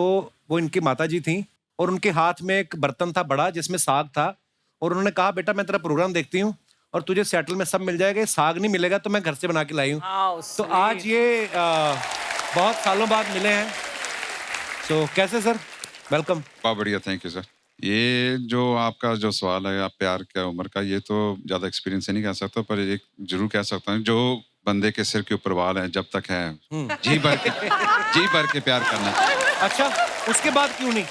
वो इनकी माता जी थी और उनके हाथ में एक बर्तन था बड़ा जिसमें साग था, और उन्होंने कहा बेटा मैं तेरा प्रोग्राम देखती हूँ और तुझे सियाटल में सब मिल जाएगा, साग नहीं मिलेगा तो मैं घर से बना के लाई हूँ। तो आज ये बहुत सालों बाद मिले हैं। तो कैसे सर? वेलकम। बहुत बढ़िया, थैंक यू सर। ये जो आपका जो सवाल है आप प्यार क्या उम्र का, ये तो ज़्यादा एक्सपीरियंस से नहीं कह सकता, पर एक जरूर कह सकता हूँ जो बंदे के सिर के ऊपर बाल है जब तक है जी भर के प्यार करना। अच्छा, उसके बाद क्यों नहीं?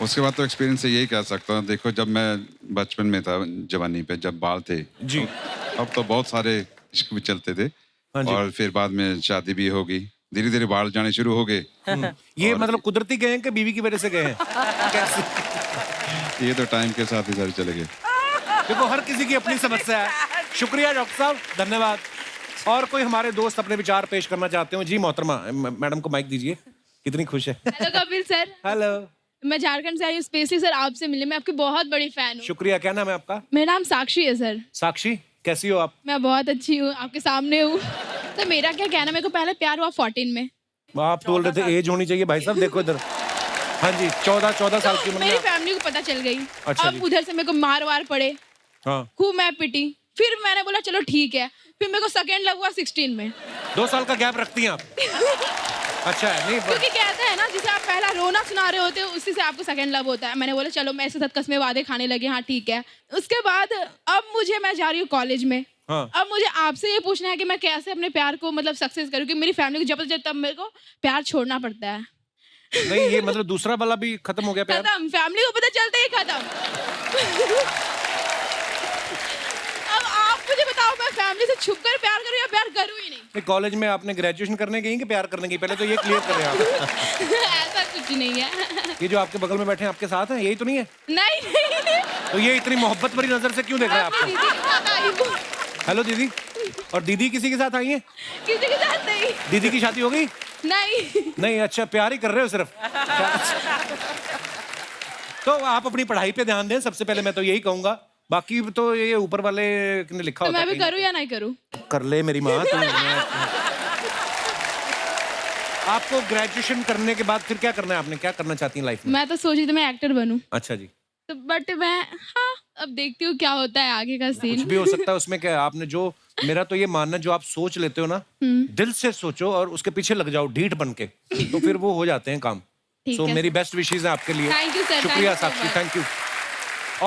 उसके बाद तो एक्सपीरियंस से यही कह सकता हूँ। देखो, जब मैं बचपन में था, जवानी पे जब बाल थे जी, अब तो बहुत सारे इश्क भी चलते थे, हाँ जी। और फिर बाद में शादी भी होगी धीरे धीरे बाल जाने शुरू हो गए। ये मतलब कुदरती गए हैं कि बीवी की वजह से गए हैं? कैसे? ये तो टाइम के साथ ही सारे चले गए। देखो हर किसी की अपनी समस्या है। शुक्रिया डॉक्टर साहब, धन्यवाद। और कोई हमारे दोस्त अपने विचार पेश करना चाहते हो? जी मोहतरमा, मैडम को माइक दीजिए। कितनी खुश है। Hello Kapil sir. हेलो। मैं झारखंड से आई हूँ स्पेशली सर आपसे मिलने। मैं आपकी बहुत बड़ी फैन हूँ। शुक्रिया। क्या नाम है आपका? मेरा नाम साक्षी है सर। साक्षी, कैसी हो आप? मैं बहुत अच्छी हूँ, आपके सामने हूँ। तो मेरा क्या कहना, मेरे को पहले प्यार हुआ 14 में। आप बोल रहे थे एज होनी चाहिए। भाई साहब देखो इधर। हाँ जी, 14 साल की उम्र मेरी में। फैमिली को पता चल गई। अच्छा अब जी। उधर से मेरे को मार वार पड़े, हाँ। खूब मैं पिटी। फिर मैंने बोला चलो ठीक है। फिर मेरे को सेकेंड लव हुआ 16 में। 2 साल का गैप रखती हैं आप? अच्छा है। नहीं क्योंकि कहते हैं ना, जिसे आप पहला रोना सुना रहे होते हो उसी से आपको सेकंड लव होता है। मैंने बोला चलो, मैं इसके साथ कसमें वादे खाने लगे। हाँ ठीक है। उसके बाद अब मैं जा रही हूँ कॉलेज में। हाँ। अब मुझे आपसे ये पूछना है कि मैं कैसे अपने प्यार को मतलब सक्सेस करूँ, क्योंकि मेरी फैमिली को जब तब मेरे को प्यार छोड़ना पड़ता है। नहीं, ये मतलब दूसरा वाला भी खत्म हो गया प्यार? खत्म, फैमिली को पता चलता ही खत्म। अब आप मुझे बताओ, मैं फैमिली से छुप कर प्यार करूँ या प्यार करूँ ही नहीं? कॉलेज में आपने ग्रेजुएशन करने गई कि प्यार करने गई? पहले तो ये क्लियर करें आप। ऐसा कुछ नहीं है। ये जो आपके बगल में बैठे हैं आपके साथ हैं, यही तो नहीं है? नहीं नहीं। तो ये इतनी मोहब्बत भरी नजर से क्यों देख रहा है अपनी दीदी के साथ आई आपको? हूँ। हेलो दीदी। और दीदी किसी के साथ आई है? किसी के साथ नहीं। दीदी की शादी हो गई? नहीं। नहीं, अच्छा प्यार ही कर रहे हो सिर्फ। तो आप अपनी पढ़ाई पे ध्यान दें सबसे पहले, मैं तो यही कहूंगा। बाकी तो ये ऊपर वाले ने लिखा तो होता मैं है भी करूँ या नहीं करूँ? कर ले मेरी माँ। तो आपको ग्रेजुएशन करने के बाद फिर क्या करना है? आपने क्या करना चाहती हैं लाइफ में? मैं तो सोची थी मैं एक्टर बनूं। अच्छा जी। तो बट मैं अब देखती हूँ क्या होता है आगे का सीन। कुछ भी हो सकता है उसमें। क्या आपने जो, मेरा तो ये मानना, जो आप सोच लेते हो ना, दिल से सोचो और उसके पीछे लग जाओ ढीठ बन के, तो फिर वो हो जाते हैं काम। ठीक सो है मेरी सर। बेस्ट विशेष है आपके लिए। Thank you, sir. शुक्रिया Thank you so Sakshi, much. Thank you.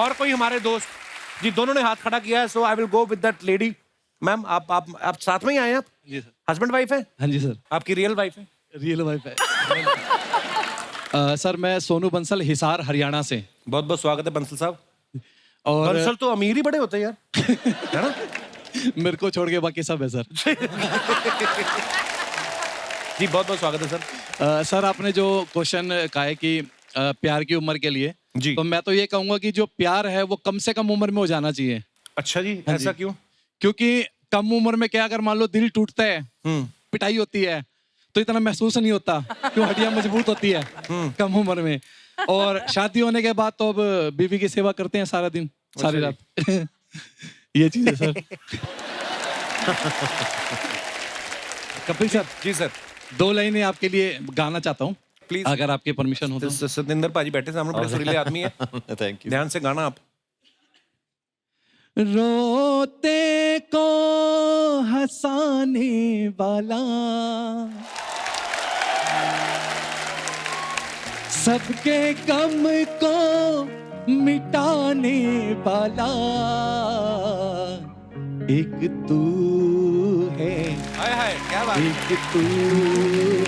और कोई हमारे दोस्त? जी दोनों ने हाथ खड़ा किया है, so I will go with that lady. Ma'am आप साथ में ही आए हैं? आप जी सर। हस्बैंड वाइफ है? हाँ जी सर। आपकी रियल वाइफ है? रियल वाइफ है। सर मैं सोनू बंसल, हिसार हरियाणा से। बहुत बहुत स्वागत है बंसल साहब। और बंसल तो अमीर ही बड़े होते हैं यार, है ना? मेरे को छोड़ के बाकी सब है सर। जी बहुत बहुत स्वागत है सर। सर आपने जो क्वेश्चन कहा है कि प्यार की उम्र के लिए जी, तो मैं तो ये कहूंगा कि जो प्यार है वो कम से कम उम्र में हो जाना चाहिए। अच्छा जी, हाँ ऐसा जी। क्यों? क्योंकि कम उम्र में क्या, अगर मान लो दिल टूटता है, पिटाई होती है, तो इतना महसूस नहीं होता क्यों, हड्डियां मजबूत होती है कम उम्र में। और शादी होने के बाद तो अब बीवी की सेवा करते हैं सारा दिन सारी रात। ये चीज है सर। कपिल सर। जी सर। 2 लाइनें आपके लिए गाना चाहता हूँ प्लीज, अगर आपकी परमिशन हो तो। सतिंदर पाजी बैठे सामने, बड़े सुरीले आदमी है। Thank you. ध्यान से गाना आप। रोते को हंसाने वाला, सबके गम को मिटाने वाला, एक तू है। हाय हाय, क्या बात है। एक तू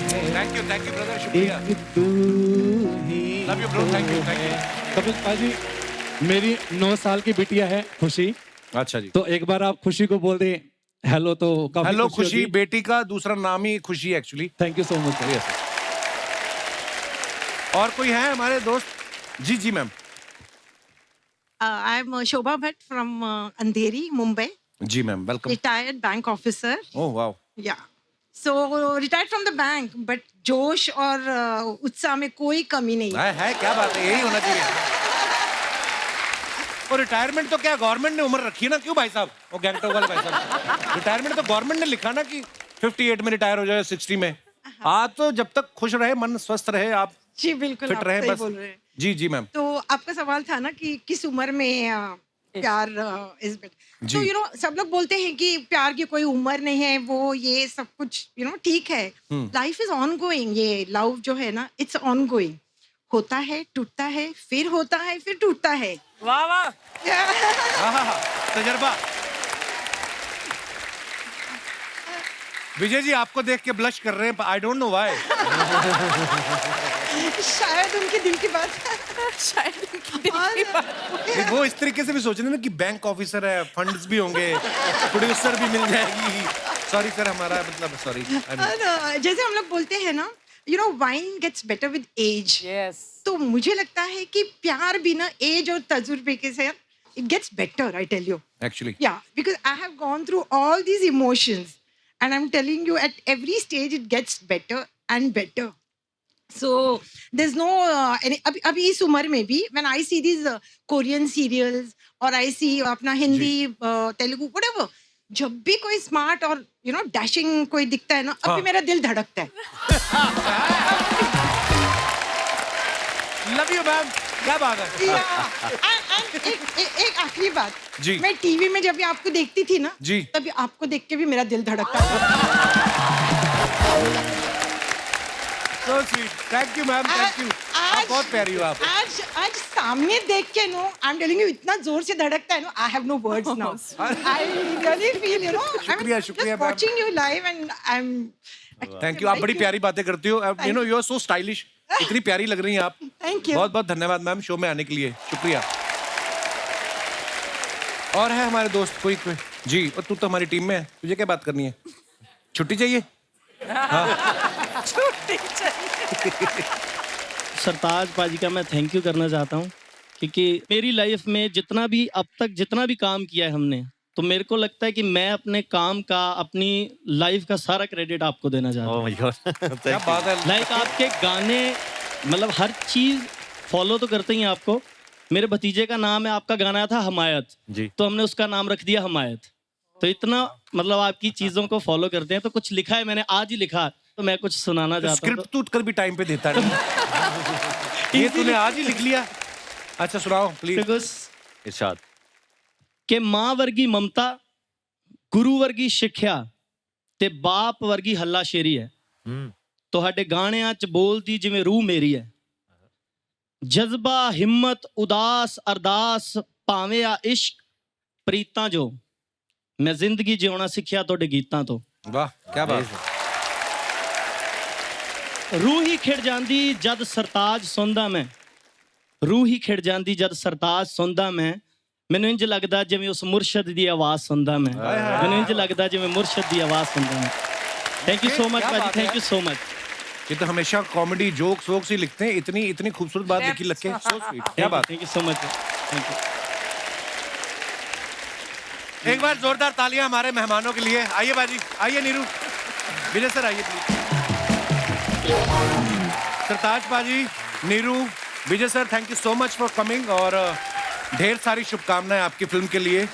है। थैंक यू ब्रदर, शुक्रिया। एक तू ही love you bro, thank you. Kapil paaji, मेरी 9 साल की बिटिया है खुशी। अच्छा जी। तो एक बार आप खुशी को बोल दें हेलो, तो काफी हेलो खुशी। होगी। बेटी का दूसरा नाम ही Khushi actually. Thank you so much sir. और कोई है हमारे दोस्त? जी जी ma'am. I am Shobha Bhatt from Andheri, Mumbai. जी ma'am, welcome. Retired bank officer. Oh wow. Yeah. So retired from the bank, but जोश और उत्साह में कोई कमी नहीं है। क्या बात है, यही होना चाहिए। और रिटायरमेंट तो क्या गवर्नमेंट ने उम्र रखी है ना, क्यों भाई साहब? वो गैंगटॉक वाले भाई साहब, रिटायरमेंट तो गवर्नमेंट ने लिखा ना कि 58 में रिटायर हो जाए, 60 में। आप तो जब तक खुश रहे, मन स्वस्थ रहे, आप जी बिल्कुल फिट आप रहे सही बस। बोल रहे हैं। जी जी मैम। तो आपका सवाल था ना कि किस उम्र में प्यार इज बेटर। जी। तो सब लोग बोलते हैं कि प्यार की कोई उम्र नहीं है, वो ये सब कुछ ठीक है। Life is on going. ये लव जो है ना, इट्स ऑन गोइंग। होता है, टूटता है, फिर होता है, फिर टूटता है। वाह वाह। तजर्बा। विजय जी आपको देख के ब्लश कर रहे हैं, आई डोंट नो व्हाई। शायद उनके दिल की बात। शायद उनके दिल की बात। वो इस तरीके से भी सोच रहे हैं ना कि बैंक ऑफिसर है, फंड्स भी होंगे, प्रोड्यूसर भी मिल जाएगी, सॉरी सर, हमारा मतलब सॉरी। जैसे हम लोग बोलते हैं ना, you know, wine gets better with age. Yes. तो मुझे लगता है कि प्यार भी ना एज और तजुर्बे के साथ it gets better, I tell you. Actually Yeah, because I have gone through all these emotions, and I'm telling you, at every stage it gets better and better. So there's no अभी इस उम्र में भी when I see these Korean serials or I see अपना Hindi Telugu whatever, जब भी कोई smart और यू नो डैशिंग कोई दिखता है ना, अभी मेरा दिल धड़कता है। लव यू मैम, क्या बात है। एक आखिरी बात जी। मैं टीवी में जब भी आपको देखती थी ना जी। तभी आपको देख के भी मेरा दिल धड़कता था। So sweet, thank you ma'am, thank you. आप बहुत प्यारी हो आप। आज सामने देख के no, I am telling you, इतना जोर से धड़कता है no, I have no words now. I really feel, you know, शुक्रिया, शुक्रिया ma'am. Watching you live and I am thank you, आप बड़ी प्यारी बातें करती हो। You know, you are so stylish, इतनी प्यारी लग रही हैं आप। Thank you. बहुत बहुत धन्यवाद मैम शो में आने के लिए, शुक्रिया। और है हमारे दोस्त कोई जी, और तू तो हमारी टीम में है, तुझे क्या बात करनी है? छुट्टी चाहिए? छुट्टी चाहिए। सरताज पाजी का मैं थैंक यू करना चाहता हूँ, क्योंकि मेरी लाइफ में जितना भी अब तक जितना भी काम किया है हमने, तो मेरे को लगता है कि मैं अपने काम का, अपनी लाइफ का सारा क्रेडिट आपको देना चाहता हूँ। क्या बात है। लाइक आपके गाने, मतलब हर चीज़ फॉलो तो करते ही हैं आपको। मेरे भतीजे का नाम है, आपका गाना था हमायत जी, तो हमने उसका नाम रख दिया हमायत। तो इतना मतलब आपकी चीज़ों को फॉलो करते हैं। तो कुछ लिखा है, मैंने आज ही लिखा, तो मैं कुछ सुनाना चाहता हूँ। स्क्रिप्ट तू कभी टाइम पे देता नहीं। ये तूने आज ही लिख लिया? अच्छा सुनाओ प्लीज। इरशाद। कि मां वर्गी ममता, गुरु वर्गी सिੱਖਿਆ ਤੇ ਬਾਪ ਵਰਗੀ ਹੱਲਾ ਸ਼ੇਰੀ ਹੈ। ਤੁਹਾਡੇ ਗਾਣਿਆਂ 'ਚ ਬੋਲਦੀ ਜਿਵੇਂ ਰੂਹ ਮੇਰੀ ਹੈ। ਜਜ਼ਬਾ, ਹਿੰਮਤ, ਉਦਾਸ, ਅਰਦਾਸ, ਭਾਵੇਂ ਆ ਇਸ਼ਕ, ਪ੍ਰੀਤਾਂ ਜੋ ਮੈਂ ਜ਼ਿੰਦਗੀ ਜਿਉਣਾ ਸਿੱਖਿਆ ਤੁਹਾਡੇ ਗੀਤਾਂ ਤੋਂ। ਵਾਹ ਕੀ ਬਾਤ ਹੈ। रूह ही खिड़ जाती जद सरताज सुनदा मैं, रूह ही खिड़ जाती जद सरताज सुनदा मैं। मैनू इंज लगदा जिवें उस मुर्शद दी आवाज़ सुनदा मैं। मैनू इंज लगदा जिवें मुर्शद दी आवाज़ सुनदा मैं। थैंक यू सो मच भाजी, थैंक यू सो मच। ये तो हमेशा कॉमेडी जोक्स वोक्स ही लिखते हैं, इतनी इतनी खूबसूरत बात लिखी लग के। सो स्वीट, क्या बात। Thank you so much, thank you. एक बार जोरदार तालियां हमारे मेहमानों के लिए। आइए बाजी, आइए नीरू, विजय सर आइए please. Sartaj paaji, Neeru, Vijay sir, thank you so much for coming और ढेर सारी शुभकामनाएं आपकी फिल्म के लिए।